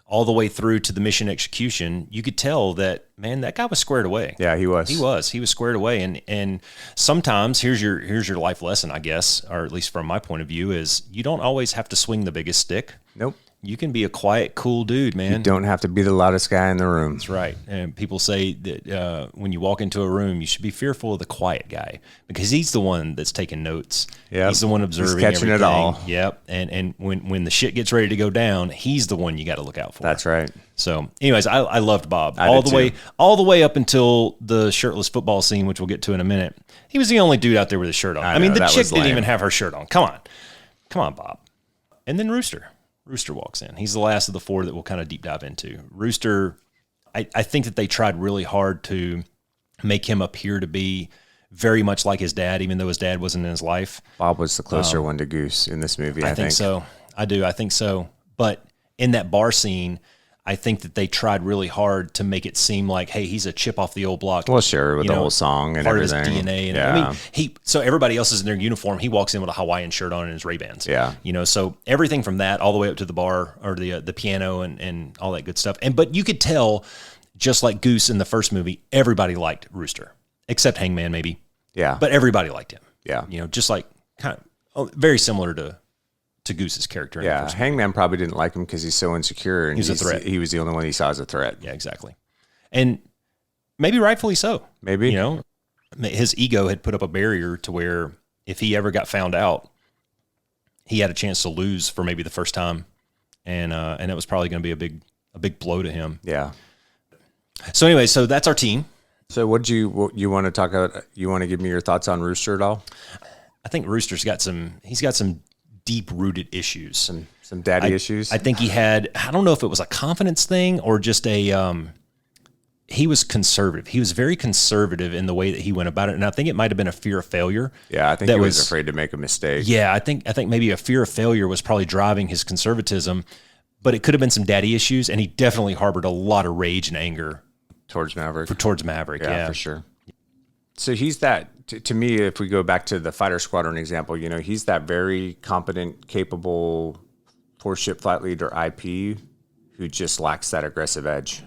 all the way through to the mission execution. You could tell that, man, that guy was squared away. Yeah, he was. He was squared away. And sometimes here's your life lesson, I guess, or at least from my point of view, is you don't always have to swing the biggest stick. Nope. You can be a quiet, cool dude, man. You don't have to be the loudest guy in the room. That's right. And people say that when you walk into a room, you should be fearful of the quiet guy because he's the one that's taking notes. Yep. He's the one observing he's catching everything. It all. Yep. And when the shit gets ready to go down, he's the one you got to look out for. That's right. So, anyways, I loved Bob all the way up until the shirtless football scene, which we'll get to in a minute. He was the only dude out there with his shirt on. I mean, the chick didn't even have her shirt on. Come on, Bob. And then Rooster walks in. He's the last of the four that we'll kind of deep dive into. Rooster, I think that they tried really hard to make him appear to be very much like his dad, even though his dad wasn't in his life. Bob was the closer one to Goose in this movie, I think. So. I do. I think so. But in that bar scene, I think that they tried really hard to make it seem like, hey, he's a chip off the old block. Well, sure, with the whole song and everything. Part of his DNA. And I mean, so everybody else is in their uniform. He walks in with a Hawaiian shirt on and his Ray-Bans. Yeah. So everything from that all the way up to the bar or the piano and all that good stuff. But you could tell, just like Goose in the first movie, everybody liked Rooster, except Hangman maybe. Yeah. But everybody liked him. Yeah. Just like kind of very similar to Goose's character. Yeah, Hangman probably didn't like him because he's so insecure. And he's a threat. He was the only one he saw as a threat. Yeah, exactly. And maybe rightfully so. Maybe. His ego had put up a barrier to where if he ever got found out, he had a chance to lose for maybe the first time. And it was probably going to be a big blow to him. Yeah. So anyway, so that's our team. So what you want to talk about? You want to give me your thoughts on Rooster at all? I think Rooster's got some deep-rooted issues. Some daddy issues. I think he had, I don't know if it was a confidence thing or just he was conservative. He was very conservative in the way that he went about it. And I think it might have been a fear of failure. Yeah, I think he was afraid to make a mistake. Yeah, I think maybe a fear of failure was probably driving his conservatism, but it could have been some daddy issues. And he definitely harbored a lot of rage and anger towards Maverick. Yeah, for sure. So he's that, to me, if we go back to the fighter squadron example, he's that very competent, capable four-ship flight leader IP who just lacks that aggressive edge.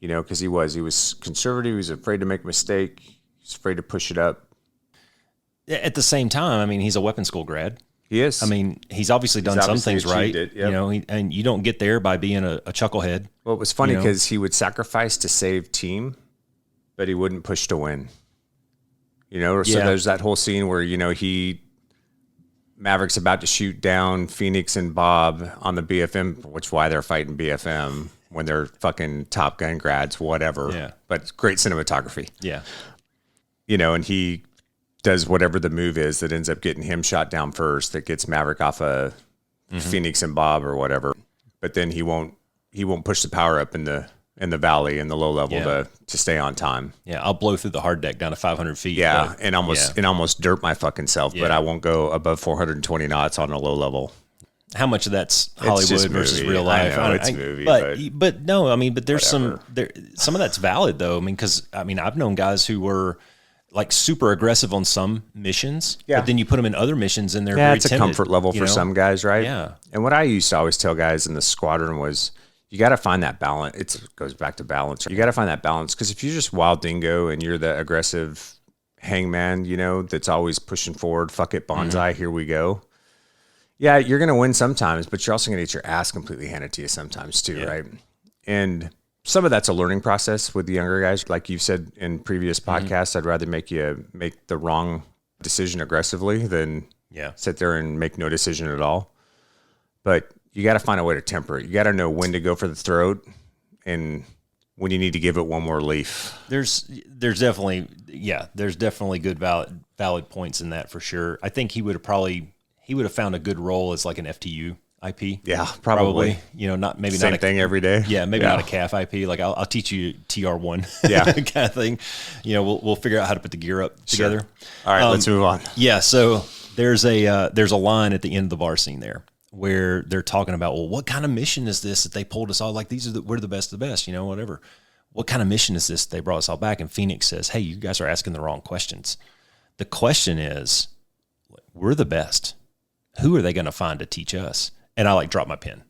Because he was conservative. He was afraid to make a mistake. He's afraid to push it up. At the same time, I mean, he's a weapons school grad. He is. I mean, he's obviously done some things right. It, yep. And you don't get there by being a chucklehead. Well, it was funny because he would sacrifice to save team, but he wouldn't push to win. So there's that whole scene where, Maverick's about to shoot down Phoenix and Bob on the BFM, which why they're fighting BFM when they're fucking Top Gun grads, whatever. Yeah. But great cinematography. Yeah. And he does whatever the move is that ends up getting him shot down first, that gets Maverick off of Phoenix and Bob or whatever. But then he won't push the power up in the valley in the low level to stay on time. Yeah, I'll blow through the hard deck down to 500 feet. Yeah, and almost dirt my fucking self, but I won't go above 420 knots on a low level. How much of that's Hollywood versus real life? I know it's movie, but no, I mean, but there's some of that's valid though. I mean, because I've known guys who were like super aggressive on some missions, but then you put them in other missions and they're very it's a timid, comfort level for some guys, right? Yeah. And what I used to always tell guys in the squadron was, you got to find that balance. It goes back to balance. You got to find that balance, because if you're just wild dingo and you're the aggressive hangman, that's always pushing forward, fuck it, bonsai, here we go. Yeah, you're going to win sometimes, but you're also going to get your ass completely handed to you sometimes too, right? And some of that's a learning process with the younger guys. Like you've said in previous podcasts, I'd rather make you make the wrong decision aggressively than sit there and make no decision at all. But you got to find a way to temper it. You got to know when to go for the throat and when you need to give it one more leaf. There's definitely good valid points in that for sure. I think he would have found a good role as like an FTU IP. Yeah, probably. Not same thing every day. Yeah, maybe not a CAF IP. Like I'll teach you TR1. Yeah, kind of thing. We'll figure out how to put the gear up together. Sure. All right, let's move on. Yeah, so there's a line at the end of the bar scene there where they're talking about, well, what kind of mission is this that they pulled us all? Like we're the best of the best, whatever. What kind of mission is this? They brought us all back. And Phoenix says, hey, you guys are asking the wrong questions. The question is, we're the best. Who are they going to find to teach us? And I drop my pen.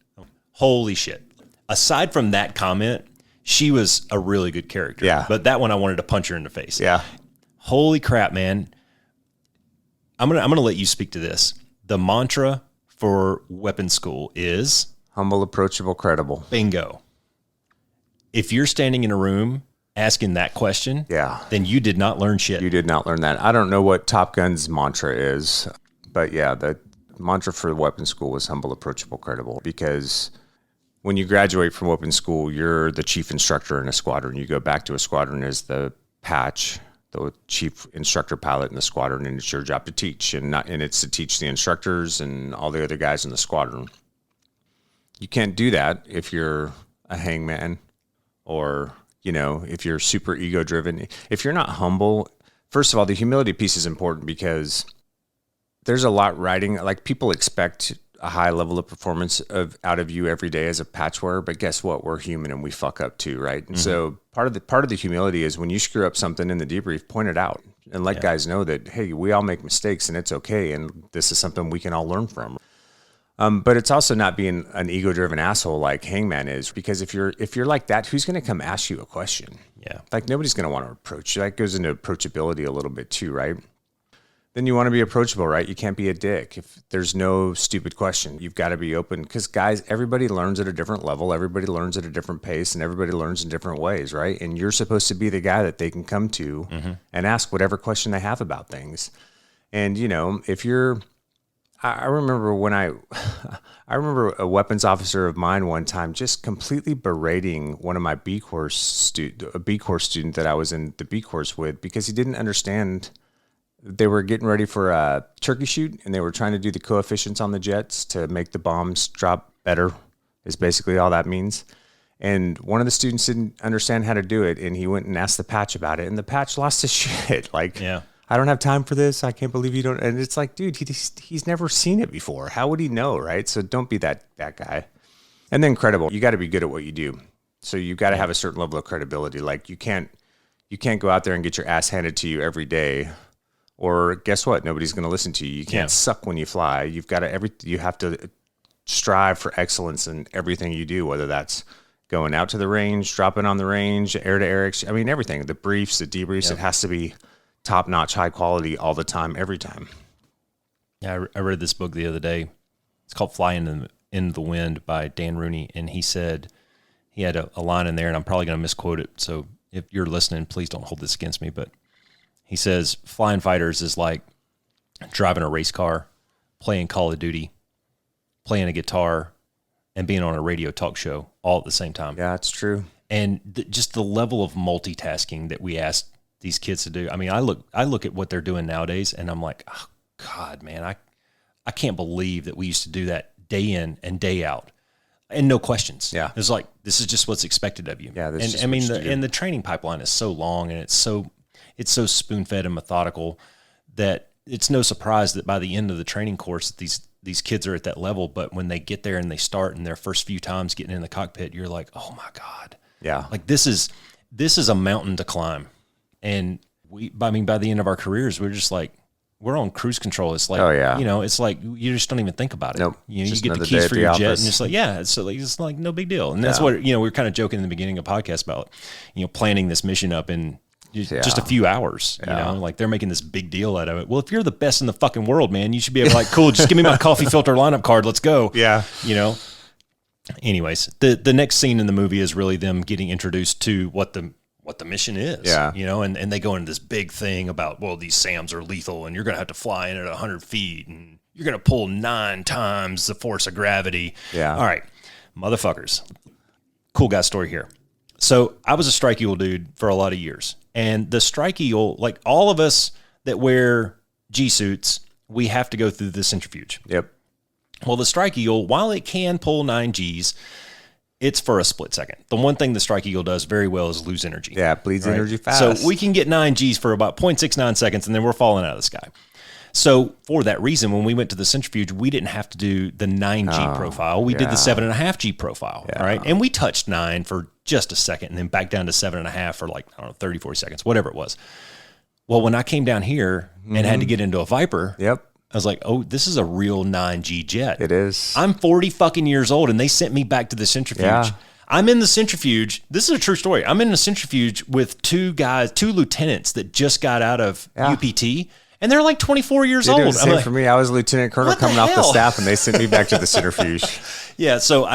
Holy shit. Aside from that comment, she was a really good character. Yeah. But that one, I wanted to punch her in the face. Yeah. Holy crap, man. I'm gonna let you speak to this. The mantra for weapons school is humble, approachable, credible. Bingo. If you're standing in a room asking that question, then you did not learn shit. You did not learn that. I don't know what Top Gun's mantra is, but the mantra for the weapons school was humble, approachable, credible, because when you graduate from weapons school, you're the chief instructor in a squadron. You go back to a squadron as the patch, the chief instructor pilot in the squadron, and it's your job to teach, and it's to teach the instructors and all the other guys in the squadron. You can't do that if you're a hangman or, if you're super ego driven. If you're not humble, first of all, the humility piece is important because there's a lot riding, like people expect a high level of performance out of you every day as a patch wearer, but guess what? We're human and we fuck up too, right? And so part of the humility is when you screw up something in the debrief, point it out and let guys know that, hey, we all make mistakes and it's okay, and this is something we can all learn from. But it's also not being an ego-driven asshole like Hangman is, because if you're like that, who's going to come ask you a question? Yeah, like nobody's going to want to approach you. That goes into approachability a little bit too, right? Then you want to be approachable, right? You can't be a dick. If there's no stupid question, you've got to be open, because guys, everybody learns at a different level. Everybody learns at a different pace, and everybody learns in different ways, right? And you're supposed to be the guy that they can come to and ask whatever question they have about things. And, if you're, I remember I remember a weapons officer of mine one time just completely berating one of my B course student that I was in the B course with, because he didn't understand they were getting ready for a turkey shoot, and they were trying to do the coefficients on the jets to make the bombs drop better, is basically all that means. And one of the students didn't understand how to do it, and he went and asked the patch about it, and the patch lost his shit. Like, I don't have time for this. I can't believe you don't. And it's like, dude, he's never seen it before. How would he know, right? So don't be that guy. And then credible. You got to be good at what you do. So you got to have a certain level of credibility. Like, you can't go out there and get your ass handed to you every day. Or guess what? Nobody's going to listen to you. You can't suck when you fly. You have to strive for excellence in everything you do, whether that's going out to the range, dropping on the range, air to air. I mean, everything, the briefs, the debriefs, it has to be top notch, high quality all the time, every time. Yeah. I read this book the other day. It's called Flying in the Wind by Dan Rooney. And he said, he had a line in there, and I'm probably going to misquote it. So if you're listening, please don't hold this against me. But he says, flying fighters is like driving a race car, playing Call of Duty, playing a guitar, and being on a radio talk show all at the same time. Yeah, it's true. And just the level of multitasking that we ask these kids to do. I mean, I look at what they're doing nowadays, and I'm like, oh God, man, I can't believe that we used to do that day in and day out, and no questions. Yeah, it's like, this is just what's expected of you. Yeah, and I mean, the training pipeline is so long, and it's so spoon fed and methodical that it's no surprise that by the end of the training course, these kids are at that level. But when they get there and they start in their first few times getting in the cockpit, you're like, oh my God. Yeah. Like this is a mountain to climb. And by the end of our careers, we're just like, we're on cruise control. It's like, it's like, you just don't even think about it. Nope. You get the keys for your jet and it's like, it's like no big deal. And that's what, we were kind of joking in the beginning of the podcast about, planning this mission up in just a few hours, like they're making this big deal out of it. Well, if you're the best in the fucking world, man, you should be able to like, cool, just give me my coffee filter lineup card. Let's go. Yeah. Anyways, the next scene in the movie is really them getting introduced to what the mission is. Yeah. And they go into this big thing about, well, these SAMs are lethal and you're going to have to fly in at 100 feet and you're going to pull 9 times the force of gravity. Yeah. All right, motherfuckers. Cool guy story here. So I was a strike eagle dude for a lot of years. And the strike eagle, like all of us that wear G suits, we have to go through the centrifuge. Yep. Well, the strike eagle, while it can pull 9 Gs, it's for a split second. The one thing the strike eagle does very well is lose energy. Yeah, it bleeds energy fast. So we can get 9 Gs for about 0.69 seconds, and then we're falling out of the sky. So for that reason, when we went to the centrifuge, we didn't have to do the 9G profile. We did the 7.5G profile, right? And we touched 9 for just a second and then back down to 7.5 for like, 30, 40 seconds, whatever it was. Well, when I came down here and had to get into a Viper, I was like, oh, this is a real 9G jet. It is. I'm 40 fucking years old, and they sent me back to the centrifuge. Yeah. I'm in the centrifuge. This is a true story. I'm in the centrifuge with 2 lieutenants that just got out of UPT. And they're like 24 years old. It was the same for me. I was a lieutenant colonel coming off the staff, and they sent me back to the centrifuge. Yeah, so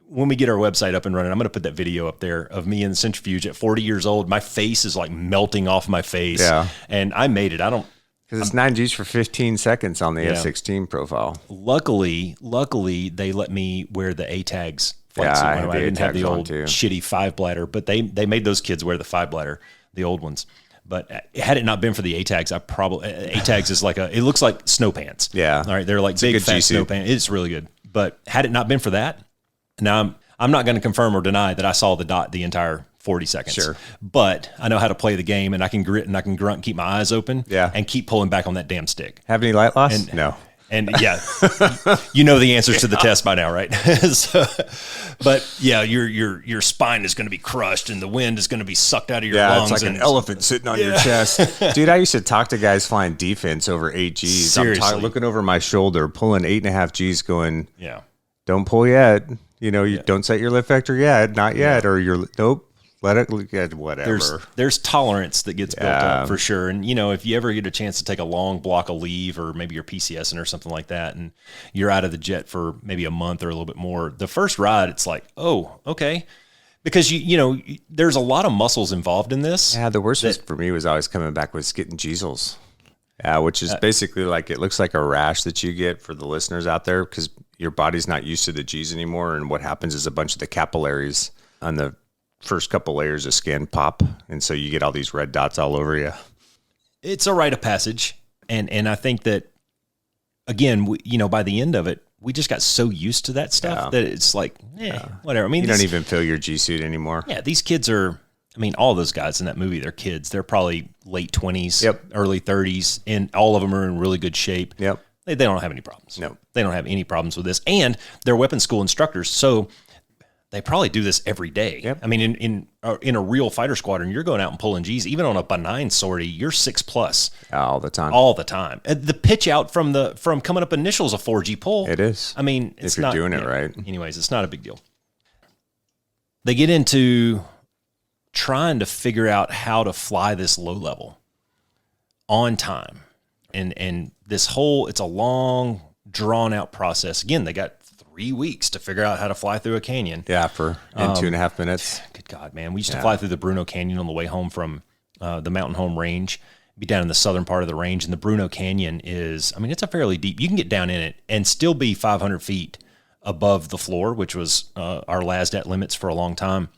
when we get our website up and running, I'm going to put that video up there of me in the centrifuge at 40 years old. My face is like melting off my face. Yeah. And I made it. Because it's 9 Gs for 15 seconds on the F-16 profile. Luckily, they let me wear the A-tags flight suit. I didn't have the old shitty 5-bladder, but they made those kids wear the 5-bladder, the old ones. But had it not been for the A-tags, A-tags is like it looks like snow pants. Yeah. All right. They're like big fat snow pants. It's really good. But had it not been for that, now I'm not going to confirm or deny that I saw the dot the entire 40 seconds. Sure. But I know how to play the game, and I can grit and I can grunt and keep my eyes open. Yeah. And keep pulling back on that damn stick. Have any light loss? No. And you know the answers to the test by now, right? But yeah, your spine is going to be crushed and the wind is going to be sucked out of your lungs. It's like an elephant sitting on your chest. Dude, I used to talk to guys flying defense over 8 Gs. Seriously. I'm looking over my shoulder, pulling 8.5 Gs going, don't pull yet. You don't set your lift vector yet, not yet, or nope. Let it get whatever. There's tolerance that gets built up for sure. And, if you ever get a chance to take a long block of leave or maybe you're PCSing or something like that and you're out of the jet for maybe a month or a little bit more, the first ride, it's like, oh, okay. Because, there's a lot of muscles involved in this. Yeah, the worst for me was always coming back was getting Gisels. Yeah, which is basically like, it looks like a rash that you get for the listeners out there because your body's not used to the Gs anymore. And what happens is a bunch of the capillaries on the first couple layers of skin pop, and so you get all these red dots all over you. It's a rite of passage. And I think that, again, by the end of it, we just got so used to that stuff that it's like, whatever. I mean, you don't even feel your G suit anymore. Yeah, these kids are, all those guys in that movie, they're kids. They're probably late 20s, early 30s, and all of them are in really good shape. Yep. They don't have any problems. No. They don't have any problems with this. And they're weapons school instructors, so they probably do this every day. Yep. I mean, in a real fighter squadron, you're going out and pulling G's. Even on a benign sortie, you're 6+. All the time. All the time. The pitch out from coming up initial is a 4G pull. It is. I mean, it's if you're doing it right. Anyways, it's not a big deal. They get into trying to figure out how to fly this low level on time. And this whole, it's a long, drawn out process. Again, they got 3 weeks to figure out how to fly through a canyon. Yeah, in 2.5 minutes. Good God, man. We used to fly through the Bruno Canyon on the way home from the Mountain Home Range, be down in the southern part of the range. And the Bruno Canyon is, it's a fairly deep, you can get down in it and still be 500 feet above the floor, which was our LASDAT limits for a long time.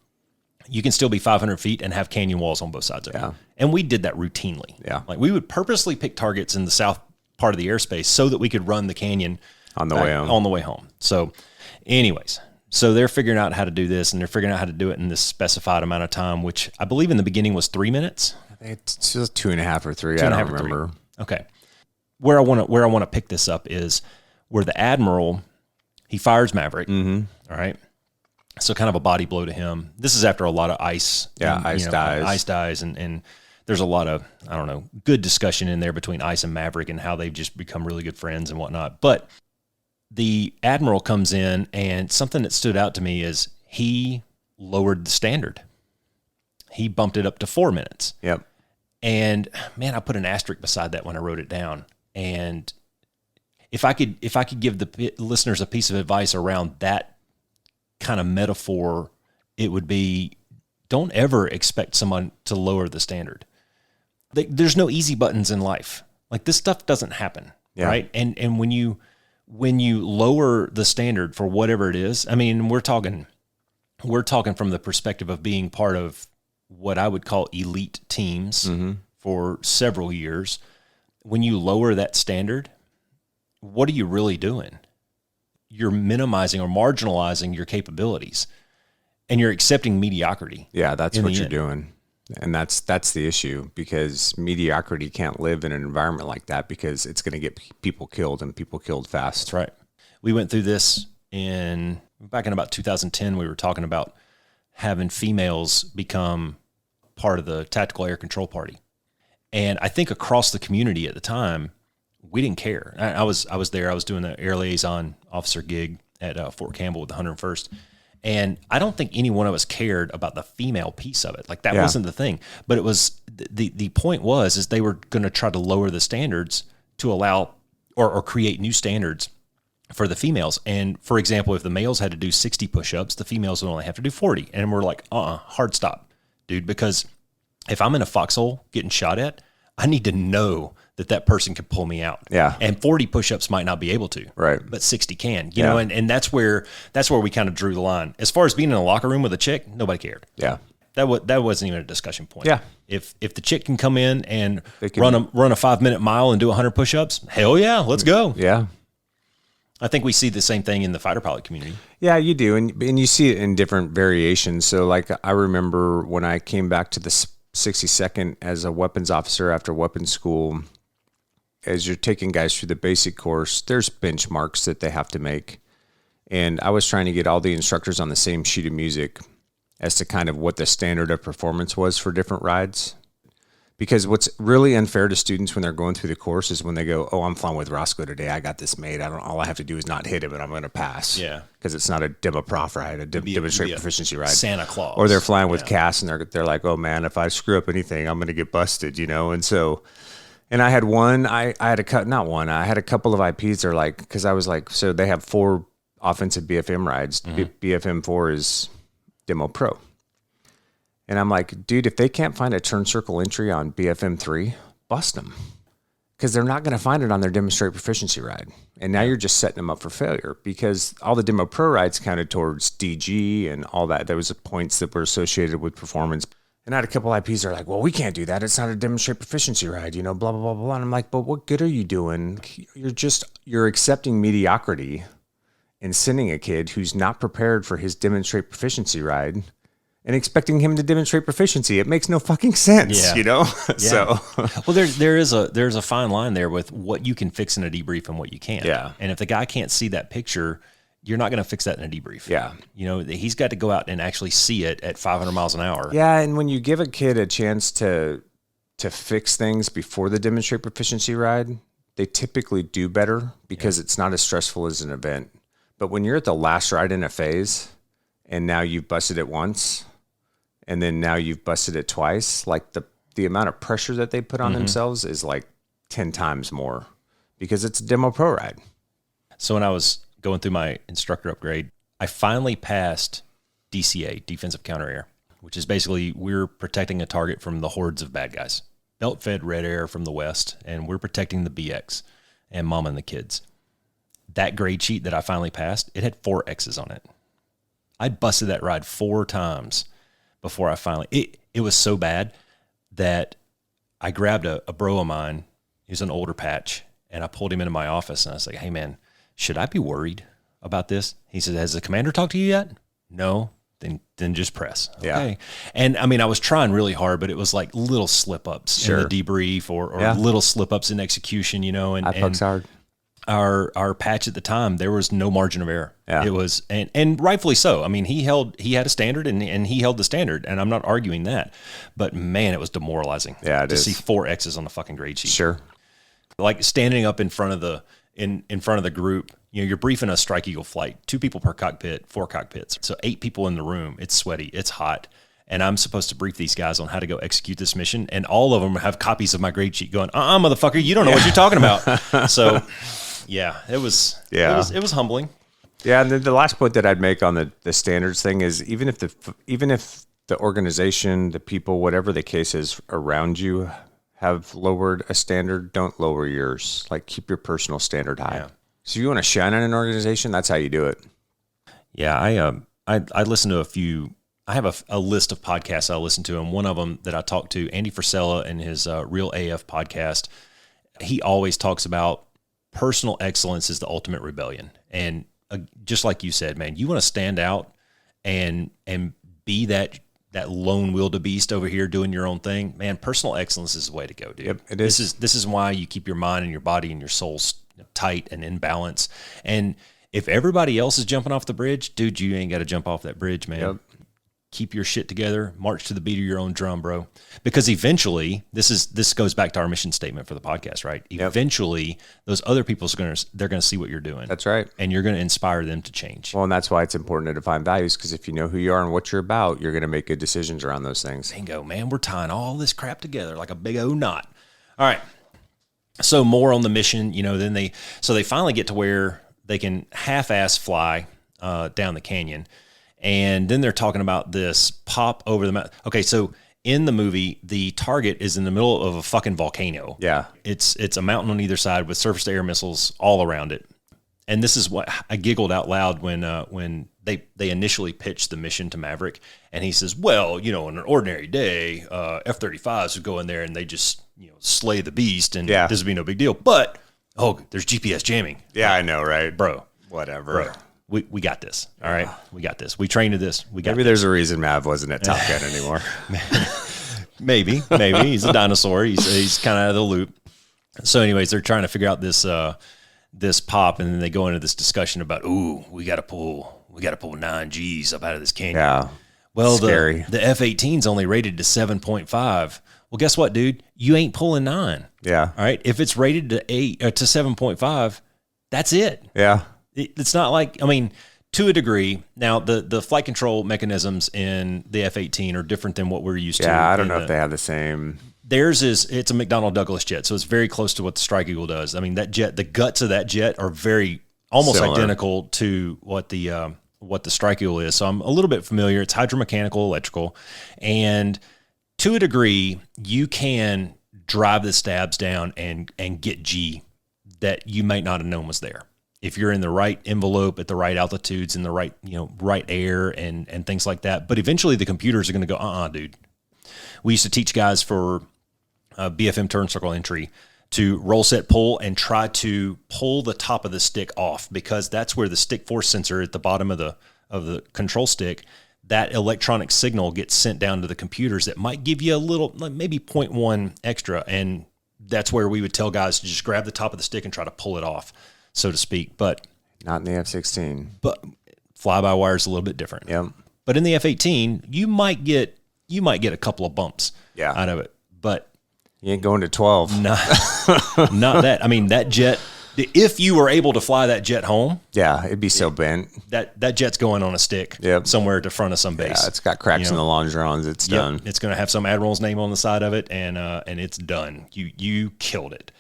You can still be 500 feet and have canyon walls on both sides of it. And we did that routinely. Yeah. Like we would purposely pick targets in the south part of the airspace so that we could run the canyon on the way home. On the way home. So anyways, so they're figuring out how to do this, and they're figuring out how to do it in this specified amount of time, which I believe in the beginning was 3 minutes. It's just 2.5 or 3. I don't remember. Okay. Where I want to pick this up is where the Admiral, he fires Maverick. Mm-hmm. All right. So kind of a body blow to him. This is after a lot of ice. Yeah, ice dies. Ice dies, and there's a lot of, good discussion in there between Ice and Maverick and how they've just become really good friends and whatnot. But the Admiral comes in, and something that stood out to me is he lowered the standard. He bumped it up to 4 minutes. Yep. And man, I put an asterisk beside that when I wrote it down. And if I could give the listeners a piece of advice around that kind of metaphor, it would be, don't ever expect someone to lower the standard. There's no easy buttons in life. Like, this stuff doesn't happen, right? And when you lower the standard for whatever it is, we're talking from the perspective of being part of what I would call elite teams for several years. When you lower that standard, what are you really doing? You're minimizing or marginalizing your capabilities, and you're accepting mediocrity. Yeah, that's what you're doing. And that's the issue, because mediocrity can't live in an environment like that, because it's going to get people killed, and people killed fast. That's right. We went through this back in about 2010. We were talking about having females become part of the tactical air control party. And I think across the community at the time, we didn't care. I was there. I was doing the air liaison officer gig at Fort Campbell with the 101st. And I don't think any one of us cared about the female piece of it. Like, that wasn't the thing. But it was, the point was they were going to try to lower the standards to allow or create new standards for the females. And for example, if the males had to do 60 push-ups, the females would only have to do 40. And we're like, hard stop, dude, because if I'm in a foxhole getting shot at, I need to know that person can pull me out. Yeah. And 40 push-ups might not be able to. Right. But 60 can. You know, and that's where we kind of drew the line. As far as being in a locker room with a chick, nobody cared. Yeah. That wasn't even a discussion point. Yeah. If the chick can come in and run a 5-minute mile and do 100 push-ups, hell yeah, let's go. Yeah. I think we see the same thing in the fighter pilot community. Yeah, you do. And you see it in different variations. So, like, I remember when I came back to the 62nd as a weapons officer after weapons school, as you're taking guys through the basic course, there's benchmarks that they have to make. And I was trying to get all the instructors on the same sheet of music as to kind of what the standard of performance was for different rides. Because what's really unfair to students when they're going through the course is when they go, I'm flying with Roscoe today. I got this made. All I have to do is not hit him and I'm going to pass. Yeah. Because it's not a demo prof ride, a demonstrate proficiency ride. Santa Claus. Or they're flying with CAS and they're like, oh man, if I screw up anything, I'm going to get busted, And so, and I had I had a couple of IPs. They're like, because I was like, so they have 4 offensive BFM rides. BFM 4 is Demo Pro. And I'm like, dude, if they can't find a turn circle entry on BFM 3, bust them. Because they're not going to find it on their demonstrate proficiency ride. And now you're just setting them up for failure, because all the Demo Pro rides counted towards DG and all that. There was points that were associated with performance. And I had a couple IPs that are like, well, we can't do that. It's not a demonstrate proficiency ride, blah, blah, blah, blah. And I'm like, but what good are you doing? You're accepting mediocrity and sending a kid who's not prepared for his demonstrate proficiency ride and expecting him to demonstrate proficiency. It makes no fucking sense, Yeah. So, well, there's a fine line there with what you can fix in a debrief and what you can't. Yeah. And if the guy can't see that picture, you're not going to fix that in a debrief. Yeah. He's got to go out and actually see it at 500 miles an hour. Yeah, and when you give a kid a chance to fix things before the demonstrate proficiency ride, they typically do better because it's not as stressful as an event. But when you're at the last ride in a phase and now you've busted it once and then now you've busted it twice, like the amount of pressure that they put on themselves is like 10 times more because it's a demo pro ride. So when I was going through my instructor upgrade, I finally passed DCA, defensive counter air, which is basically we're protecting a target from the hordes of bad guys. Belt-fed red air from the west, and we're protecting the BX and mom and the kids. That grade sheet that I finally passed, it had 4 X's on it. I busted that ride 4 times before I finally... It was so bad that I grabbed a bro of mine. He was an older patch, and I pulled him into my office, and I was like, hey, man, should I be worried about this? He said, has the commander talked to you yet? No. Then just press. Okay. Yeah. And I mean, I was trying really hard, but it was like little slip ups in the debrief or little slip ups in execution, and hard. Our patch at the time, there was no margin of error. Yeah. It was, and rightfully so. I mean, he had a standard and he held the standard, and I'm not arguing that, but man, it was demoralizing. Yeah, to see 4 X's on the fucking grade sheet. Sure. Like standing up in front of the group, you're briefing a Strike Eagle flight, 2 people per cockpit, 4 cockpits. So 8 people in the room. It's sweaty. It's hot. And I'm supposed to brief these guys on how to go execute this mission. And all of them have copies of my grade sheet going, motherfucker, you don't know what you're talking about. So yeah, it was humbling. Yeah. And then the last point that I'd make on the standards thing is even if the organization, the people, whatever the case is around you have lowered a standard, don't lower yours. Like keep your personal standard high. Yeah. So if you want to shine on an organization, that's how you do it. Yeah, I listen to a few. I have a list of podcasts I listen to, and one of them that I talked to, Andy Frisella, in his Real AF podcast, he always talks about personal excellence is the ultimate rebellion. And just like you said, man, you want to stand out and be that lone wildebeest over here doing your own thing, man. Personal excellence is the way to go, dude. Yep, it is. This is why you keep your mind and your body and your soul tight and in balance. And if everybody else is jumping off the bridge, dude, you ain't got to jump off that bridge, man. Yep. Keep your shit together. March to the beat of your own drum, bro. Because eventually, this goes back to our mission statement for the podcast, right? Yep. Eventually, those other people's they're gonna see what you're doing. That's right. And you're gonna inspire them to change. Well, and that's why it's important to define values, because if you know who you are and what you're about, you're gonna make good decisions around those things. Bingo, man. We're tying all this crap together like a big old knot. All right. So more on the mission, then they finally get to where they can half-ass fly down the canyon. And then they're talking about this pop over the mountain. Okay, so in the movie, the target is in the middle of a fucking volcano. Yeah. It's a mountain on either side with surface-to-air missiles all around it. And this is what I giggled out loud when they initially pitched the mission to Maverick. And he says, well, on an ordinary day, F-35s would go in there and they just slay the beast, and this would be no big deal. But, there's GPS jamming. Yeah, I know, right? Bro. Whatever. Bro. We got this. All right. We got this. We trained to this. Maybe there's a reason Mav wasn't at Top Gun anymore. Maybe. He's a dinosaur. He's kind of out of the loop. So anyways, they're trying to figure out this pop, and then they go into this discussion about, we got to pull 9 Gs up out of this canyon. Yeah. Well, scary. The F-18's only rated to 7.5. Well, guess what, dude? You ain't pulling 9. Yeah. All right. If it's rated to 7.5, that's it. Yeah. It's not like, to a degree. Now, the flight control mechanisms in the F-18 are different than what we're used to. Yeah, I don't know if they have the same. Theirs it's a McDonnell Douglas jet, so it's very close to what the Strike Eagle does. That jet, the guts of that jet are almost similar, identical to what the Strike Eagle is. So I'm a little bit familiar. It's hydromechanical, electrical, and to a degree, you can drive the stabs down and get G that you might not have known was there. If you're in the right envelope at the right altitudes in the right, right air and things like that. But eventually the computers are going to go, dude, we used to teach guys for BFM turn circle entry to roll, set, pull, and try to pull the top of the stick off, because that's where the stick force sensor at the bottom of the control stick, that electronic signal gets sent down to the computers that might give you a little, like maybe 0.1 extra. And that's where we would tell guys to just grab the top of the stick and try to pull it off, so to speak. But not in the F-16. But fly-by-wire is a little bit different. Yep. But in the F-18, you might get a couple of bumps out of it. But you ain't going to 12. not that. I mean, that jet, if you were able to fly that jet home, yeah, it'd be so bent. That jet's going on a stick somewhere at the front of some base. Yeah, it's got cracks in the longerons. It's done. It's going to have some admiral's name on the side of it, and it's done. You killed it.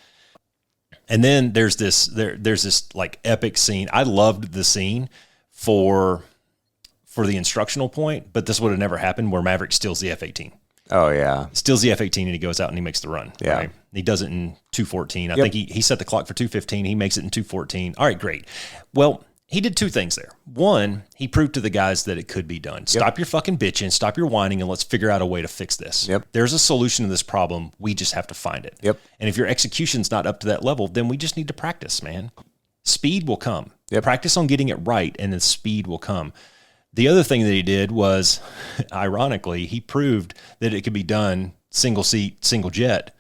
And then there's this like epic scene. I loved the scene for the instructional point, but this would have never happened, where Maverick steals the F-18. Oh, yeah. Steals the F-18 and he goes out and he makes the run. Yeah. Right? He does it in 2:14. I think he set the clock for 2:15. He makes it in 2:14. All right, great. Well, he did two things there. One, he proved to the guys that it could be done. Stop your fucking bitching, stop your whining, and let's figure out a way to fix this. Yep. There's a solution to this problem. We just have to find it. Yep. And if your execution's not up to that level, then we just need to practice, man. Speed will come. Yep. Practice on getting it right, and then speed will come. The other thing that he did was, ironically, he proved that it could be done single seat, single jet.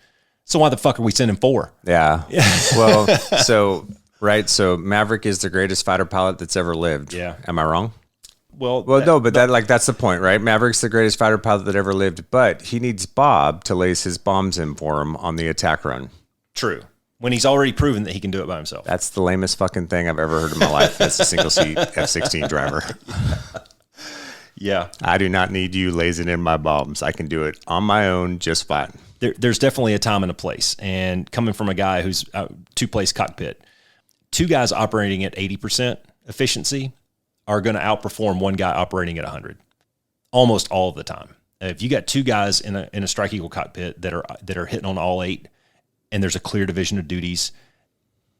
So why the fuck are we sending 4? Yeah. Well, so Maverick is the greatest fighter pilot that's ever lived. Yeah. Am I wrong? Well, that's the point, right? Maverick's the greatest fighter pilot that ever lived, but he needs Bob to lace his bombs in for him on the attack run. True. When he's already proven that he can do it by himself. That's the lamest fucking thing I've ever heard in my life as a single seat F-16 driver. Yeah. I do not need you lazing in my bombs. I can do it on my own just fine. There's definitely a time and a place. And coming from a guy who's two-place cockpit, 2 guys operating at 80% efficiency are going to outperform 1 guy operating at 100 almost all of the time. If you got 2 guys in a strike eagle cockpit that are hitting on all 8, and there's a clear division of duties,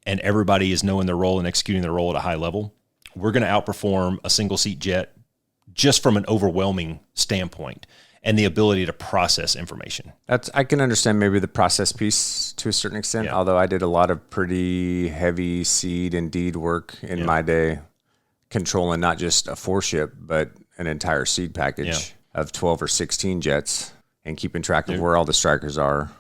and everybody is knowing their role and executing their role at a high level, we're going to outperform a single seat jet just from an overwhelming standpoint and the ability to process information. I can understand maybe the process piece to a certain extent, although I did a lot of pretty heavy seed and deed work in my day, controlling not just a 4-ship, but an entire seed package of 12 or 16 jets and keeping track of where all the strikers are.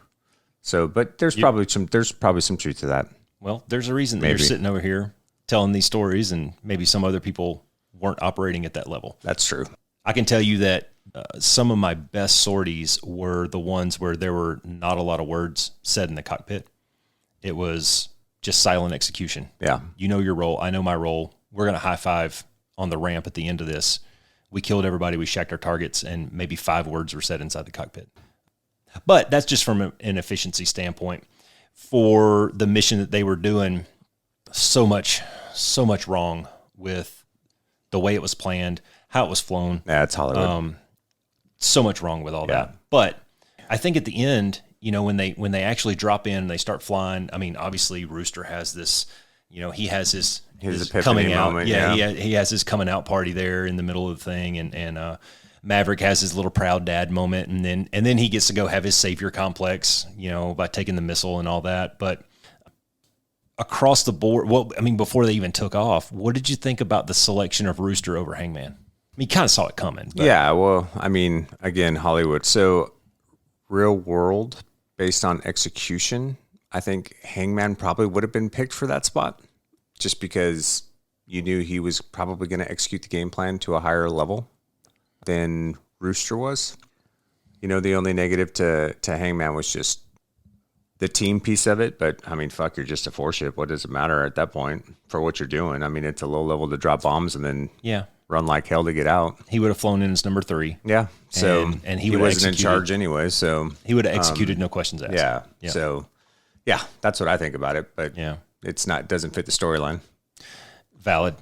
So, but there's probably some truth to that. Well, there's a reason that you're sitting over here telling these stories, and maybe some other people weren't operating at that level. That's true. I can tell you that some of my best sorties were the ones where there were not a lot of words said in the cockpit. It was just silent execution. Yeah. You know your role. I know my role. We're going to high five on the ramp at the end of this. We killed everybody. We shacked our targets, and maybe 5 words were said inside the cockpit. But that's just from an efficiency standpoint. For the mission that they were doing, so much wrong with the way it was planned, how it was flown. Yeah, it's Hollywood. So much wrong with all that. But I think at the end, when they actually drop in and they start flying, I mean, obviously Rooster has this, he has his coming out. Moment, he has his coming out party there in the middle of the thing, and Maverick has his little proud dad moment, and then he gets to go have his savior complex, by taking the missile and all that. But across the board, before they even took off, what did you think about the selection of Rooster over Hangman? I mean, you kind of saw it coming. But. Yeah, well, I mean, again, Hollywood. So real world, based on execution, I think Hangman probably would have been picked for that spot, just because you knew he was probably going to execute the game plan to a higher level than Rooster was. The only negative to Hangman was just the team piece of it. But I mean, fuck, you're just a 4-ship. What does it matter at that point for what you're doing? I mean, it's a low level to drop bombs and then run like hell to get out. He would have flown in as number 3. Yeah. So and he wasn't in charge anyway. So he would have executed, no questions asked. Yeah. So yeah, that's what I think about it. But it doesn't fit the storyline. Valid.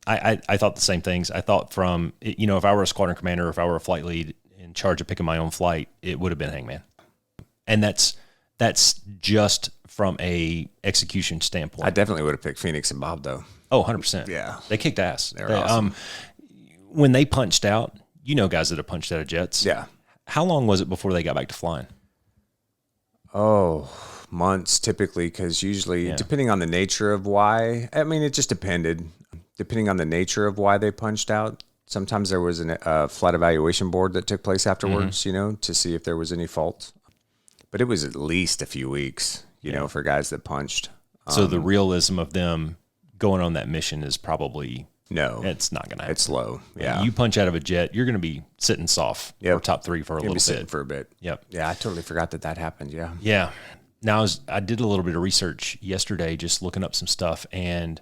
I thought the same things. I thought from, if I were a squadron commander, or if I were a flight lead in charge of picking my own flight, it would have been Hangman. And that's just from a execution standpoint. I definitely would have picked Phoenix and Bob, though. Oh, 100%. Yeah. They kicked ass. They were awesome. When they punched out, guys that have punched out of jets. Yeah. How long was it before they got back to flying? Oh, months typically, because usually, depending on the nature of why, I mean, it just depended. Depending on the nature of why they punched out, sometimes there was a flight evaluation board that took place afterwards, to see if there was any fault. But it was at least a few weeks, you know, for guys that punched. So the realism of them going on that mission is probably... No, it's not going to happen. It's low. Yeah. You punch out of a jet, you're going to be sitting soft or top 3 for a little bit. For a bit. Yep. Yeah, I totally forgot that happened. Yeah. Yeah. Now, I did a little bit of research yesterday, just looking up some stuff. And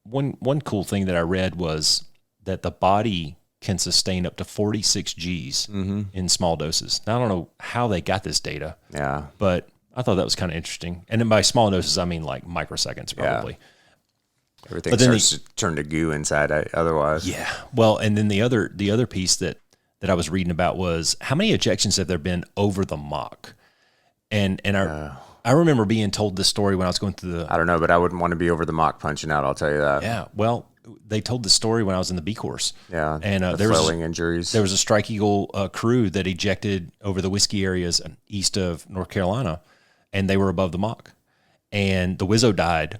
one cool thing that I read was that the body can sustain up to 46 Gs in small doses. Now, I don't know how they got this data. Yeah. But I thought that was kind of interesting. And then by small doses, I mean like microseconds probably. Yeah. Everything starts to turn to goo inside otherwise. Yeah. Well, and then the other piece that I was reading about was how many ejections have there been over the Mach? And I remember being told this story when I was going through I don't know, but I wouldn't want to be over the Mach punching out, I'll tell you that. Yeah. Well, they told the story when I was in the B course. Yeah. And there was injuries. There was a Strike Eagle crew that ejected over the whiskey areas east of North Carolina, and they were above the Mach. And the Wizzo died.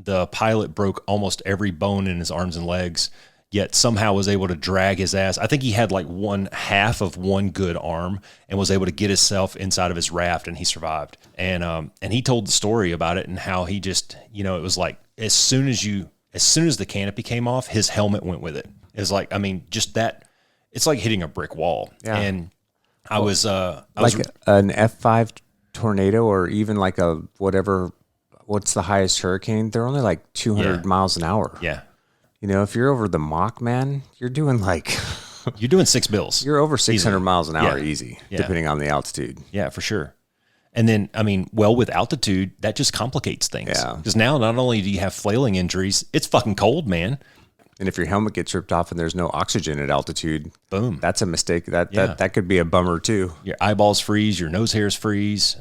The pilot broke almost every bone in his arms and legs, yet somehow was able to drag his ass. I think he had like one half of one good arm and was able to get himself inside of his raft, and he survived. And he told the story about it and how he just, it was like as soon as the canopy came off, his helmet went with it. It was like, I mean, just that, it's like hitting a brick wall. Yeah. And I was an F5 tornado or even like a whatever. What's the highest hurricane? They're only like 200 miles an hour. Yeah. If you're over the Mach, man, you're doing like... you're doing 6 bills. You're over 600 miles an hour easy, depending on the altitude. Yeah, for sure. And then, I mean, with altitude, that just complicates things. Yeah. Because now not only do you have flailing injuries, it's fucking cold, man. And if your helmet gets ripped off and there's no oxygen at altitude, boom, that's a mistake. That could be a bummer too. Your eyeballs freeze, your nose hairs freeze.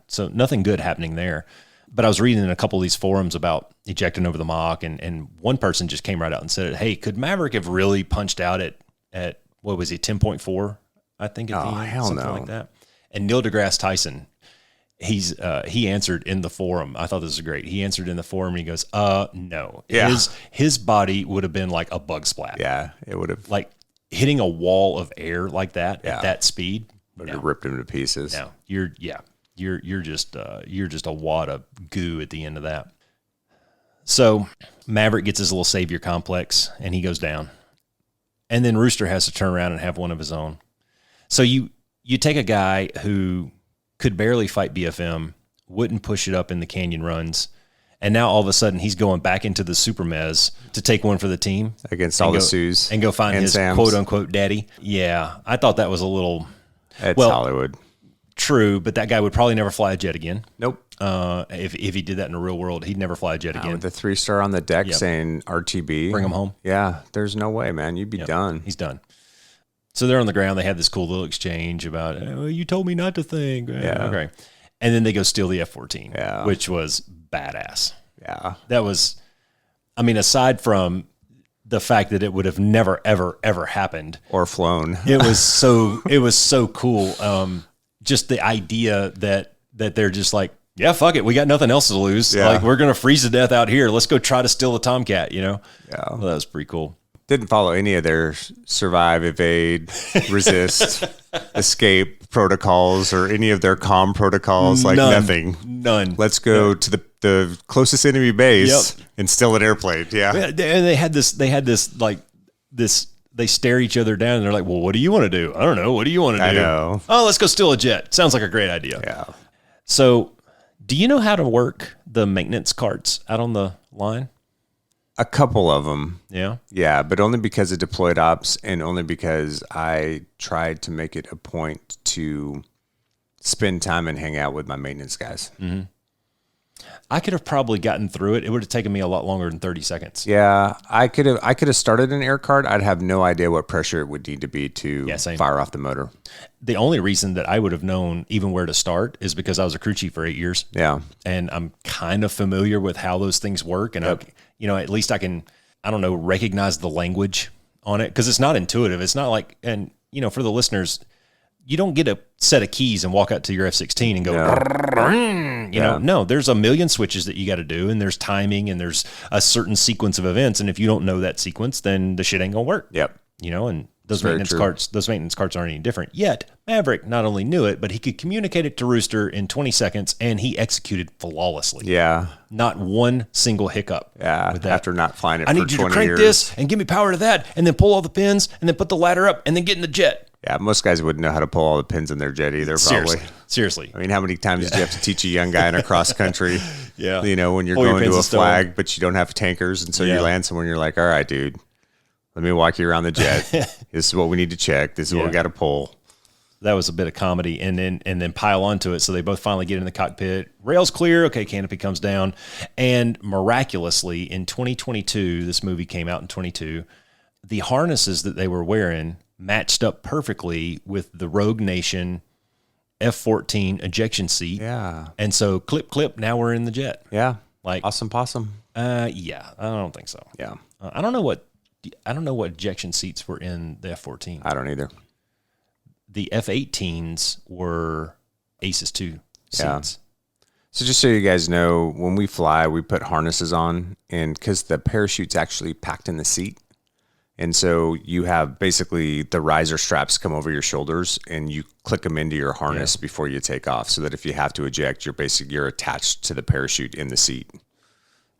So nothing good happening there. But I was reading in a couple of these forums about ejecting over the Mach, and one person just came right out and said, "Hey, could Maverick have really punched out at what was he, 10.4? I think at the end, something like that." And Neil deGrasse Tyson, he answered in the forum. I thought this was great. He answered in the forum and he goes, "No, his body would have been like a bug splat. Yeah, it would have like hitting a wall of air like that at that speed, would have ripped him to pieces. No, you're just a wad of goo at the end of that." So Maverick gets his little savior complex and he goes down. And then Rooster has to turn around and have one of his own. So you take a guy who could barely fight BFM, wouldn't push it up in the canyon runs, and now all of a sudden he's going back into the super mez to take one for the team against all the Sues and go find his Sam's quote unquote daddy. Yeah, I thought that was a little. It's Hollywood. True, but that guy would probably never fly a jet again. Nope. If he did that in the real world, he'd never fly a jet again. With the 3-star on the deck saying RTB. Bring him home. Yeah, there's no way, man. You'd be done. He's done. So they're on the ground. They had this cool little exchange about, you told me not to think. Yeah. Okay. And then they go steal the F-14, which was badass. Yeah. That was, I mean, aside from the fact that it would have never, ever, ever happened. Or flown. It was so cool. Just the idea that they're just like, yeah, fuck it. We got nothing else to lose. Yeah. Like, we're going to freeze to death out here. Let's go try to steal the Tomcat, Yeah. Well, that was pretty cool. Didn't follow any of their survive, evade, resist, escape protocols or any of their comm protocols. Like nothing. None. Let's go to the closest enemy base and steal an airplane. Yeah. And they had this they stare each other down and they're like, well, what do you want to do? I don't know. What do you want to do? I know. Oh, let's go steal a jet. Sounds like a great idea. Yeah. So do you know how to work the maintenance carts out on the line? A couple of them. Yeah. Yeah, but only because of deployed ops and only because I tried to make it a point to spend time and hang out with my maintenance guys. Mm-hmm. I could have probably gotten through it. It would have taken me a lot longer than 30 seconds. Yeah, I could have started an air cart. I'd have no idea what pressure it would need to be to fire off the motor. The only reason that I would have known even where to start is because I was a crew chief for 8 years. Yeah. And I'm kind of familiar with how those things work. And, at least I can, recognize the language on it because it's not intuitive. It's not like, and, for the listeners, you don't get a set of keys and walk out to your F-16 and go, no, there's a million switches that you got to do, and there's timing, and there's a certain sequence of events, and if you don't know that sequence, then the shit ain't gonna work. Yep. And those maintenance carts aren't any different. Yet Maverick not only knew it, but he could communicate it to Rooster in 20 seconds, and he executed flawlessly. Yeah. Not one single hiccup. Yeah. With that. After not flying it for 20 years. I need you to crank this and give me power to that, and then pull all the pins, and then put the ladder up, and then get in the jet. Yeah, most guys wouldn't know how to pull all the pins in their jet either, probably. Seriously. I mean, how many times did you have to teach a young guy in a cross country? Yeah. When you're going to a flag, but you don't have tankers, and so you land somewhere and you're like, all right, dude, let me walk you around the jet. This is what we need to check. This is what we got to pull. That was a bit of comedy, and then pile onto it. So they both finally get in the cockpit. Rails clear. Okay, canopy comes down. And miraculously, in 2022, this movie came out in 22, the harnesses that they were wearing matched up perfectly with the Rogue Nation F-14 ejection seat. Yeah. And so clip, now we're in the jet. Yeah. Like awesome possum. Yeah, I don't think so. Yeah. I don't know what ejection seats were in the F-14. I don't either. The F-18s were Aces 2 seats. Yeah. So just so you guys know, when we fly, we put harnesses on, and because the parachute's actually packed in the seat. And so you have basically the riser straps come over your shoulders, and you click them into your harness before you take off, so that if you have to eject, you're attached to the parachute in the seat.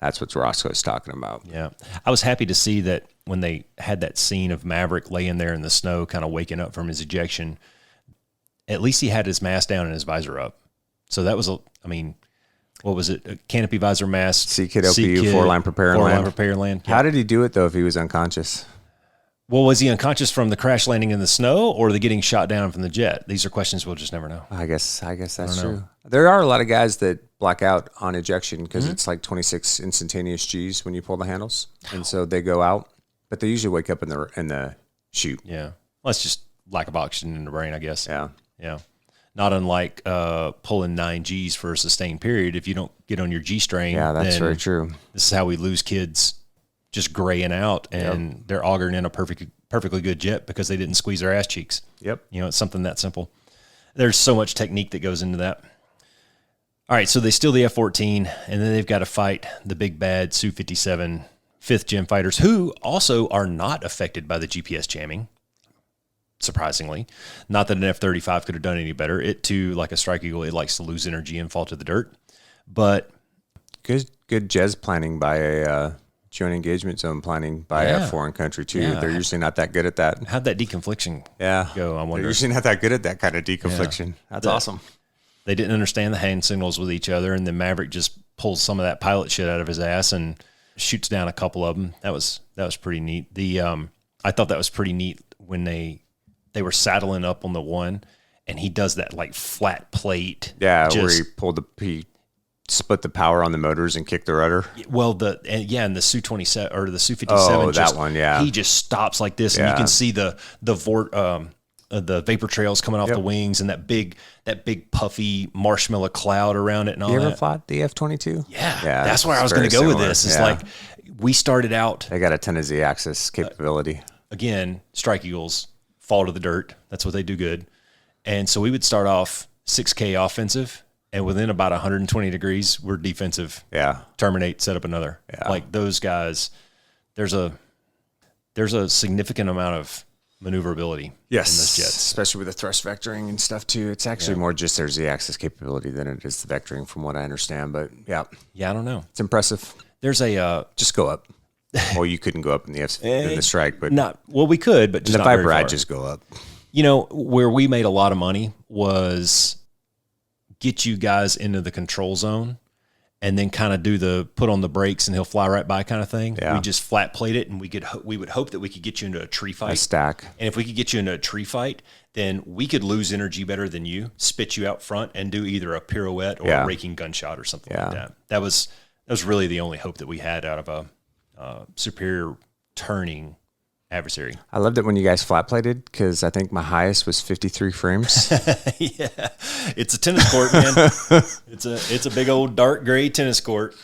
That's what Roscoe's talking about. Yeah. I was happy to see that when they had that scene of Maverick laying there in the snow, kind of waking up from his ejection, at least he had his mask down and his visor up. So that was, what was it? A canopy visor mask. C-Kid LPU, four-line prepare and land. Four-line prepare and land. How did he do it, though, if he was unconscious? Well, was he unconscious from the crash landing in the snow, or the getting shot down from the jet? These are questions we'll just never know. I guess that's true. There are a lot of guys that black out on ejection because it's like 26 instantaneous G's when you pull the handles, and so they go out, but they usually wake up in the chute. Yeah, well, it's just lack of oxygen in the brain, I guess. Yeah. Not unlike pulling 9 G's for a sustained period. If you don't get on your G string, yeah, that's very true. This is how we lose kids. Just graying out, and they're augering in a perfectly good jet because they didn't squeeze their ass cheeks. Yep. It's something that simple. There's so much technique that goes into that. All right, so they steal the F-14, and then they've got to fight the big bad Su-57 5th-gen fighters, who also are not affected by the GPS jamming, surprisingly. Not that an F-35 could have done any better. It, too, like a Strike Eagle, it likes to lose energy and fall to the dirt. But good jez planning by a joint engagement zone planning by a foreign country too. Yeah. They're usually not that good at that. How'd that deconfliction go? I wonder. They're usually not that good at that kind of deconfliction. That's awesome. They didn't understand the hand signals with each other, and then Maverick just pulls some of that pilot shit out of his ass and shoots down a couple of them. That was pretty neat. I thought that was pretty neat when they were saddling up on the one, and he does that like flat plate. Yeah, where he split the power on the motors and kicked the rudder. Well, and the Su-27 or the Su-57. Oh, that one, yeah. He just stops like this, and you can see the vapor trails coming off the wings, and that big puffy marshmallow cloud around it, and all that. You ever fought the F-22? Yeah, that's where I was going to go with this. It's like we started out. They got a ton of Z-axis capability. Again, Strike Eagles fall to the dirt. That's what they do good, and so we would start off 6K offensive. And within about 120 degrees, we're defensive. Yeah. Terminate, set up another. Yeah. Like those guys, there's a significant amount of maneuverability in those jets. Especially with the thrust vectoring and stuff too. It's actually more just their Z-axis capability than it is the vectoring from what I understand. But yeah. Yeah, I don't know. It's impressive. There's a... just go up. Well, you couldn't go up in the Strike, but... we could, but just the Viper, I'd just go up. Where we made a lot of money was... get you guys into the control zone and then kind of do the put on the brakes and he'll fly right by kind of thing. Yeah. We just flat plate it, and we would hope that we could get you into a tree fight. A stack. And if we could get you into a tree fight, then we could lose energy better than you, spit you out front, and do either a pirouette or a raking gunshot or something like that. That was really the only hope that we had out of a superior turning adversary. I loved it when you guys flat plated because I think my highest was 53 frames. Yeah, it's a tennis court, man. It's a big old dark gray tennis court.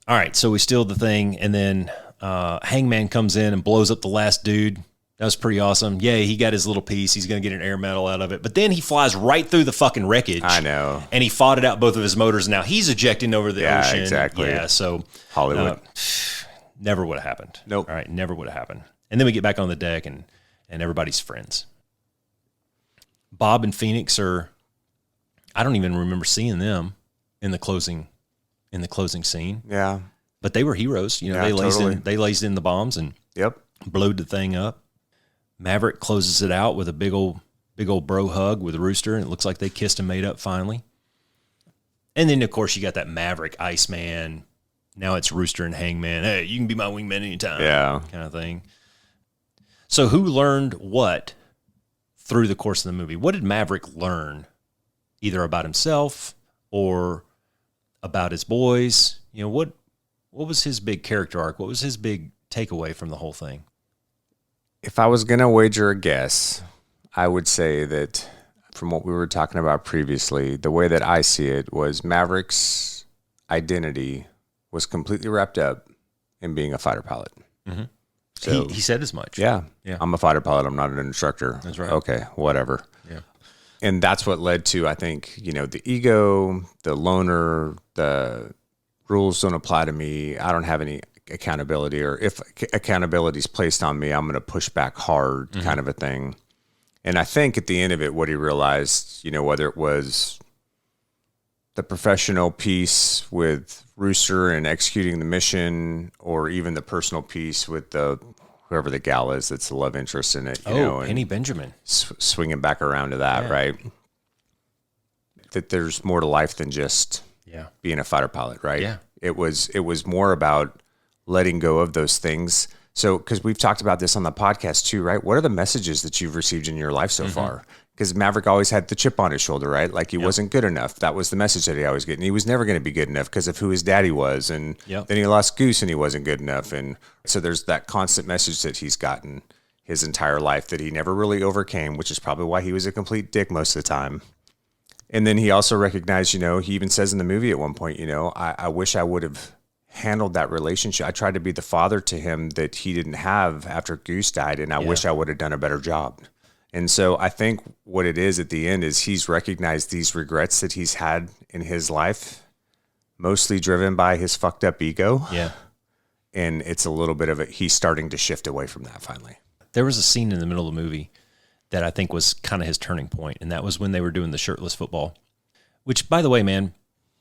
All right, so we steal the thing, and then Hangman comes in and blows up the last dude That was pretty awesome. Yeah, he got his little piece. He's going to get an air medal out of it. But then he flies right through the fucking wreckage. I know. And he fought it out both of his motors. Now he's ejecting over the ocean. Exactly. Yeah, so Hollywood. Never would have happened. Nope. All right, never would have happened. And then we get back on the deck and everybody's friends. Bob and Phoenix are, I don't even remember seeing them in the closing scene. Yeah. But they were heroes. You know, Yeah, they lased in the bombs and blowed the thing up. Maverick closes it out with a big old bro hug with Rooster, and it looks like they kissed and made up finally. And then, of course, you got that Maverick, Iceman. Now it's Rooster and Hangman. Hey, you can be my wingman anytime. Yeah. Kind of thing. So who learned what through the course of the movie? What did Maverick learn, either about himself or about his boys? You know, what was his big character arc? What was his big takeaway from the whole thing? If I was going to wager a guess, I would say that from what we were talking about previously, the way that I see it was Maverick's identity was completely wrapped up in being a fighter pilot. Mm-hmm. So, he said as much. Yeah. I'm a fighter pilot. I'm not an instructor. That's right. Okay, whatever. Yeah. And that's what led to, I think, you know, the ego, the loner, the rules don't apply to me. I don't have any accountability, or if accountability is placed on me, I'm going to push back hard, kind of a thing. And I think at the end of it, what he realized, you know, whether it was the professional piece with Rooster and executing the mission, or even the personal piece with whoever the gal is that's the love interest in it, you know, Penny Benjamin, swinging back around to that, right? That there's more to life than just being a fighter pilot, right? Yeah. It was more about letting go of those things. So, because we've talked about this on the podcast too, right? What are the messages that you've received in your life so far? Because Maverick always had the chip on his shoulder, right? Like he wasn't good enough. That was the message that he always get. And he was never going to be good enough because of who his daddy was. And then he lost Goose and he wasn't good enough. And so there's that constant message that he's gotten his entire life that he never really overcame, which is probably why he was a complete dick most of the time. And then he also recognized, you know, he even says in the movie at one point, you know, I wish I would have handled that relationship. I tried to be the father to him that he didn't have after Goose died, and I wish I would have done a better job. And so I think what it is at the end is he's recognized these regrets that he's had in his life, mostly driven by his fucked up ego. Yeah. And it's a little bit of he's starting to shift away from that finally. There was a scene in the middle of the movie that I think was kind of his turning point, and that was when they were doing the shirtless football, which, by the way, man,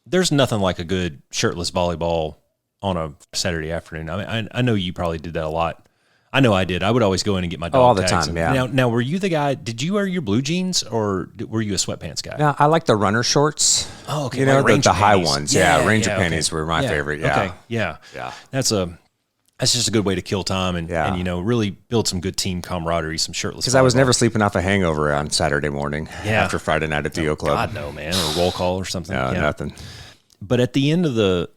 there's nothing like a good shirtless volleyball on a Saturday afternoon. I mean, I know you probably did that a lot. I know I did. I would always go in and get my dog all the tags. time, yeah. Now, were you the guy? Did you wear your blue jeans, or were you a sweatpants guy? No, I like the runner shorts. Oh, okay. You know, like the high panties. ones. Yeah, Ranger okay. panties were my favorite. Yeah. Okay. Yeah. Yeah. That's just a good way to kill time and you know, really build some good team camaraderie, some shirtless. Because I was never sleeping off a hangover on Saturday morning after Friday night at the O Club. God, no, man. Or roll call or something. No, nothing. But at the end of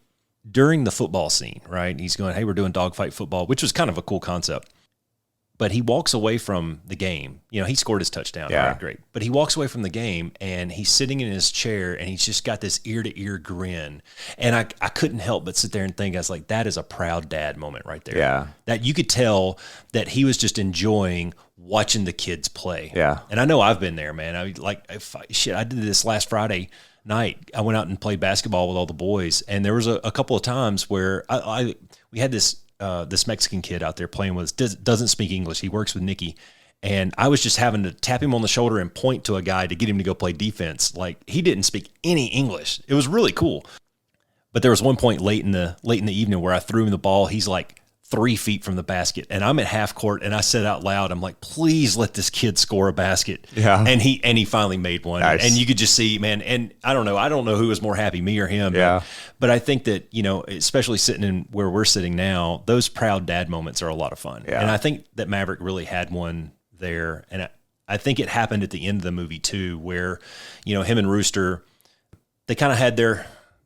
during the football scene, right, he's going, hey, we're doing dogfight football, which was kind of a cool concept. But he walks away from the game. You know, he scored his touchdown. Yeah. Right, great. But he walks away from the game, and he's sitting in his chair, and he's just got this ear-to-ear grin. And I couldn't help but sit there and think, I was like, that is a proud dad moment right there. Yeah. That you could tell that he was just enjoying watching the kids play. Yeah. And I know I've been there, man. I did this last Friday night. I went out and played basketball with all the boys, and there was a couple of times where we had this Mexican kid out there playing with us, doesn't speak English. He works with Nikki. And I was just having to tap him on the shoulder and point to a guy to get him to go play defense. Like, he didn't speak any English. It was really cool. But there was one point late in the evening where I threw him the ball. He's like 3 feet from the basket, and I'm at half court, and I said out loud, I'm like, please let this kid score a basket. Yeah. And he finally made one. Nice. And you could just see, man, and I don't know who was more happy, me or him. Yeah. But I think that, you know, especially sitting in where we're sitting now, those proud dad moments are a lot of fun. Yeah. And I think that Maverick really had one there. And I think it happened at the end of the movie too, where, you know, him and Rooster, they kind of had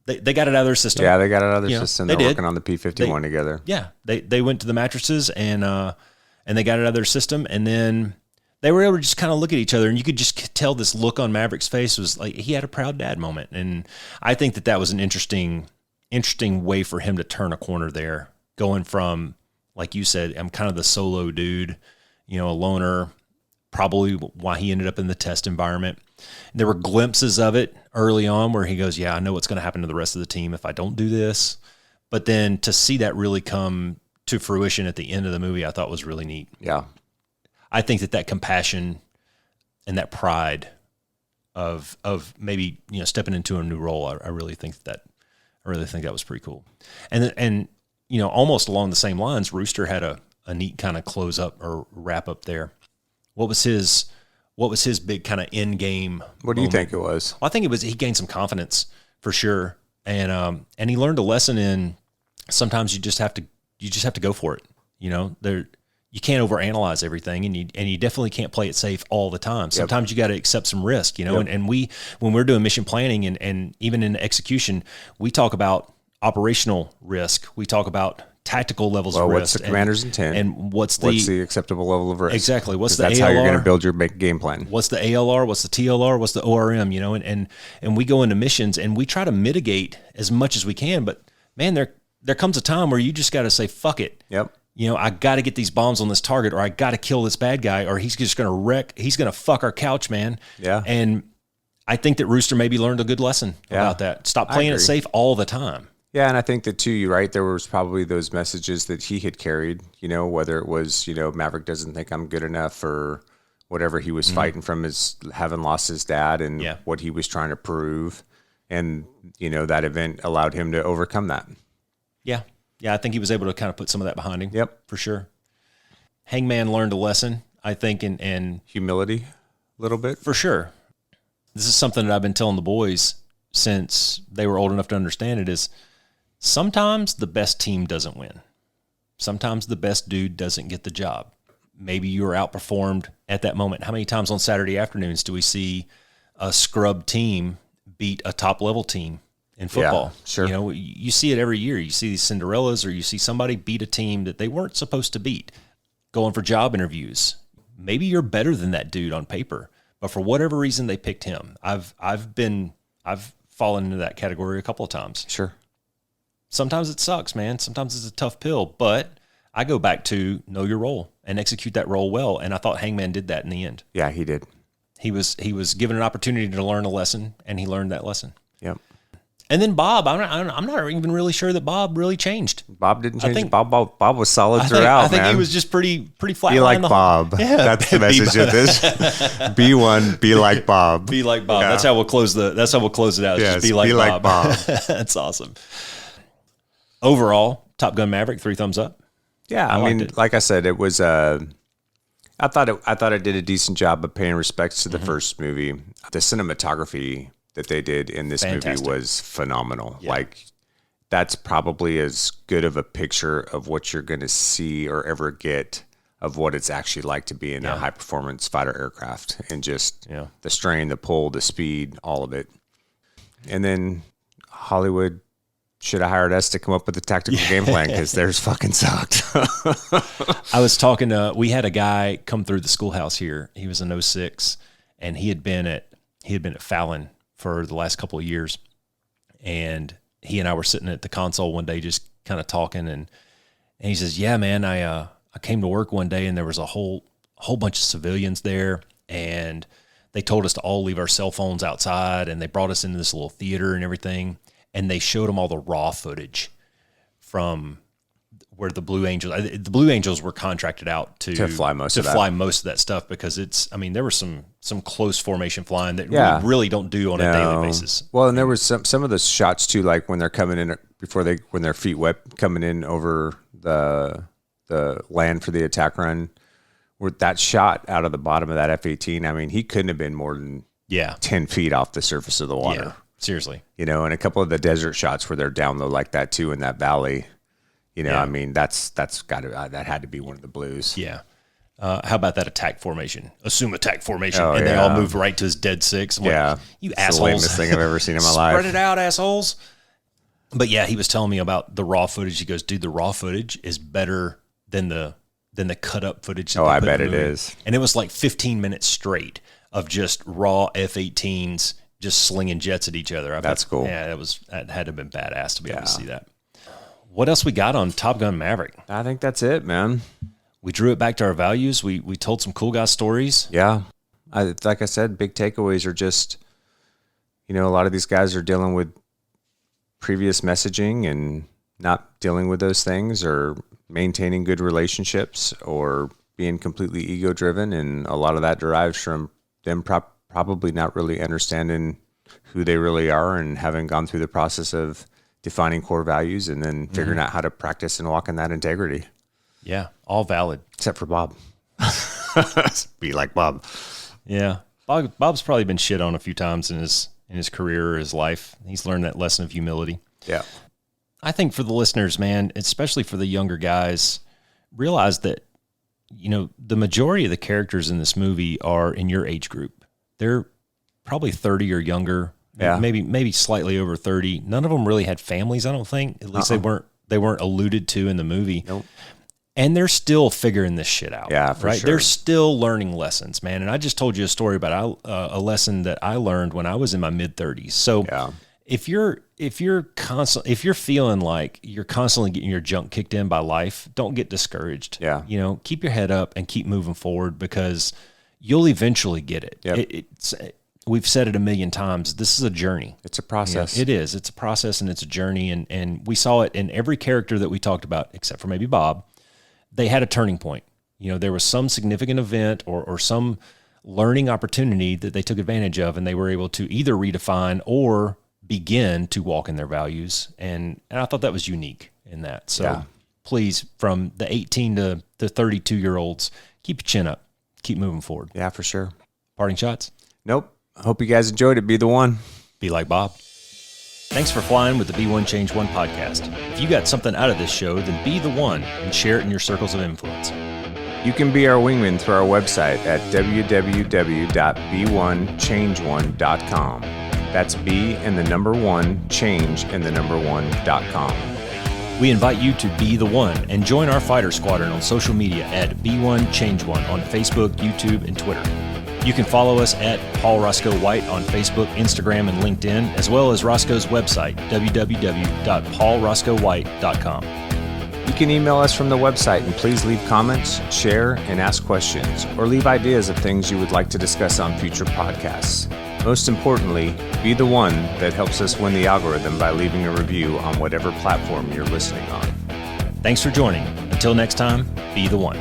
they got it out of their system. Yeah, they got it out of their You know, system. they They're did. working on the P-51 together. Yeah, they went to the mattresses and they got it out of their system, and then they were able to just kind of look at each other, and you could just tell this look on Maverick's face was like he had a proud dad moment, and I think that was an interesting way for him to turn a corner there, going from, like you said, I'm kind of the solo dude, a loner, probably why he ended up in the test environment. There were glimpses of it early on where he goes, yeah, I know what's going to happen to the rest of the team if I don't do this. But then to see that really come to fruition at the end of the movie, I thought was really neat. Yeah. I think that compassion and that pride of maybe, stepping into a new role, I really think that was pretty cool. And almost along the same lines, Rooster had a neat kind of close up or wrap up there. What was his big kind of end game? What do you think it was? Well, I think he gained some confidence for sure. And he learned a lesson in sometimes you just have to go for it. You can't overanalyze everything, and you definitely can't play it safe all the time. Sometimes you got to accept some risk, and when we're doing mission planning and even in execution, we talk about operational risk. We talk about tactical levels of risk. What's the commander's intent? And what's the acceptable level of risk? Exactly. What's the that's ALR? How you're going to build your game plan. What's the ALR? What's the TLR? What's the ORM? And we go into missions and we try to mitigate as much as we can, but man, there comes a time where you just got to say, fuck it. Yep. I got to get these bombs on this target, or I got to kill this bad guy, or he's just going to wreck. He's going to fuck our couch, man. Yeah. And I think that Rooster maybe learned a good lesson about that. Stop playing it safe all the time. Yeah, and I think that too, you're right. There was probably those messages that he had carried, whether it was, Maverick doesn't think I'm good enough, or whatever he was fighting from his having lost his dad and what he was trying to prove. And, that event allowed him to overcome that. Yeah. Yeah, I think he was able to kind of put some of that behind him. Yep. For sure. Hangman learned a lesson, I think, and humility a little bit. For sure. This is something that I've been telling the boys since they were old enough to understand it, is sometimes the best team doesn't win. Sometimes the best dude doesn't get the job. Maybe you were outperformed at that moment. How many times on Saturday afternoons do we see a scrub team beat a top-level team in football? Yeah, sure. You see it every year. You see these Cinderellas, or you see somebody beat a team that they weren't supposed to beat, going for job interviews. Maybe you're better than that dude on paper, but for whatever reason they picked him. I've fallen into that category a couple of times. Sure. Sometimes it sucks, man. Sometimes it's a tough pill, but I go back to know your role and execute that role well. And I thought Hangman did that in the end. Yeah, he did. He was given an opportunity to learn a lesson, and he learned that lesson. Yep. And then Bob, I'm not even really sure that Bob really changed. Bob didn't change. Bob was solid throughout. I think man. He was just pretty flat. Be like Bob. Yeah. That's the message of this. Be one. Be like Bob. Be like Bob. Yeah. That's how we'll close it out. Yes, just be like Bob. That's awesome. Overall, Top Gun Maverick, 3 thumbs up. Yeah, I mean, like I said, it was. I thought it did a decent job of paying respects to the first movie. The cinematography that they did in this movie was phenomenal. Yeah. Like, that's probably as good of a picture of what you're going to see or ever get of what it's actually like to be in a high-performance fighter aircraft, and just the strain, the pull, the speed, all of it. And then Hollywood should have hired us to come up with a tactical game plan, because theirs fucking sucked. I was talking we had a guy come through the schoolhouse here. He was an 06, and he had been at Fallon for the last couple of years. And he and I were sitting at the console one day just kind of talking, and he says, yeah, man, I came to work one day and there was a whole bunch of civilians there, and they told us to all leave our cell phones outside, and they brought us into this little theater and everything, and they showed them all the raw footage from where the Blue Angels were contracted out to fly most of that stuff, because there was some close formation flying that we really don't do on a daily basis. Well, and there was some of the shots too, like when they're coming in when their feet wet coming in over the land for the attack run, where that shot out of the bottom of that F-18, I mean, he couldn't have been more than 10 feet off the surface of the water. Yeah, seriously. And a couple of the desert shots where they're down low like that too in that valley. I mean, that had to be one of the Blues. Yeah. How about that attack formation? Assume attack formation, and they all move right to his dead six. I'm like, you assholes! The lamest thing I've ever seen in my life. Spread it out, assholes. But yeah, he was telling me about the raw footage. He goes, dude, the raw footage is better than the cut up footage. I bet it is. And it was like 15 minutes straight of just raw F-18s just slinging jets at each other. That's cool. Yeah, that had to have been badass to be able to see that. What else we got on Top Gun Maverick? I think that's it, man. we drew it back to our values. We told some cool guy stories. Yeah. Like I said, big takeaways are just, a lot of these guys are dealing with previous messaging and not dealing with those things, or maintaining good relationships, or being completely ego driven. And a lot of that derives from them probably not really understanding who they really are, and having gone through the process of defining core values and then figuring out how to practice and walk in that integrity. Yeah, all valid. Except for Bob. Be like Bob. Yeah. Bob's probably been shit on a few times in his career or his life. He's learned that lesson of humility. Yeah. I think for the listeners, man, especially for the younger guys, realize that, the majority of the characters in this movie are in your age group. They're probably 30 or younger, maybe slightly over 30. None of them really had families, I don't think. At least they weren't alluded to in the movie. Nope. And they're still figuring this shit out. Yeah, for sure. They're still learning lessons, man. And I just told you a story about a lesson that I learned when I was in my mid-30s. So if you're feeling like you're constantly getting your junk kicked in by life, don't get discouraged. Yeah. Keep your head up and keep moving forward, because you'll eventually get it. Yep. We've said it a million times. This is a journey. It's a process. It is. It's a process, and it's a journey. And we saw it in every character that we talked about, except for maybe Bob. They had a turning point. There was some significant event or some learning opportunity that they took advantage of, and they were able to either redefine or begin to walk in their values. And I thought that was unique in that. So please, from the 18 to the 32-year-olds, keep your chin up. Keep moving forward. Yeah, for sure. Parting shots? Nope. I hope you guys enjoyed it. Be the one. Be like Bob. Thanks for flying with the Be One Change One podcast. If you got something out of this show, then be the one and share it in your circles of influence. You can be our wingman through our website at www.be1change1.com. That's be and the number one, change and the number one.com. We invite you to be the one and join our fighter squadron on social media at Be1Change1 on Facebook, YouTube, and Twitter. You can follow us at Paul Roscoe White on Facebook, Instagram, and LinkedIn, as well as Roscoe's website, www.paulroscoewhite.com. You can email us from the website, and please leave comments, share, and ask questions, or leave ideas of things you would like to discuss on future podcasts. Most importantly, be the one that helps us win the algorithm by leaving a review on whatever platform you're listening on. Thanks for joining. Until next time, be the one.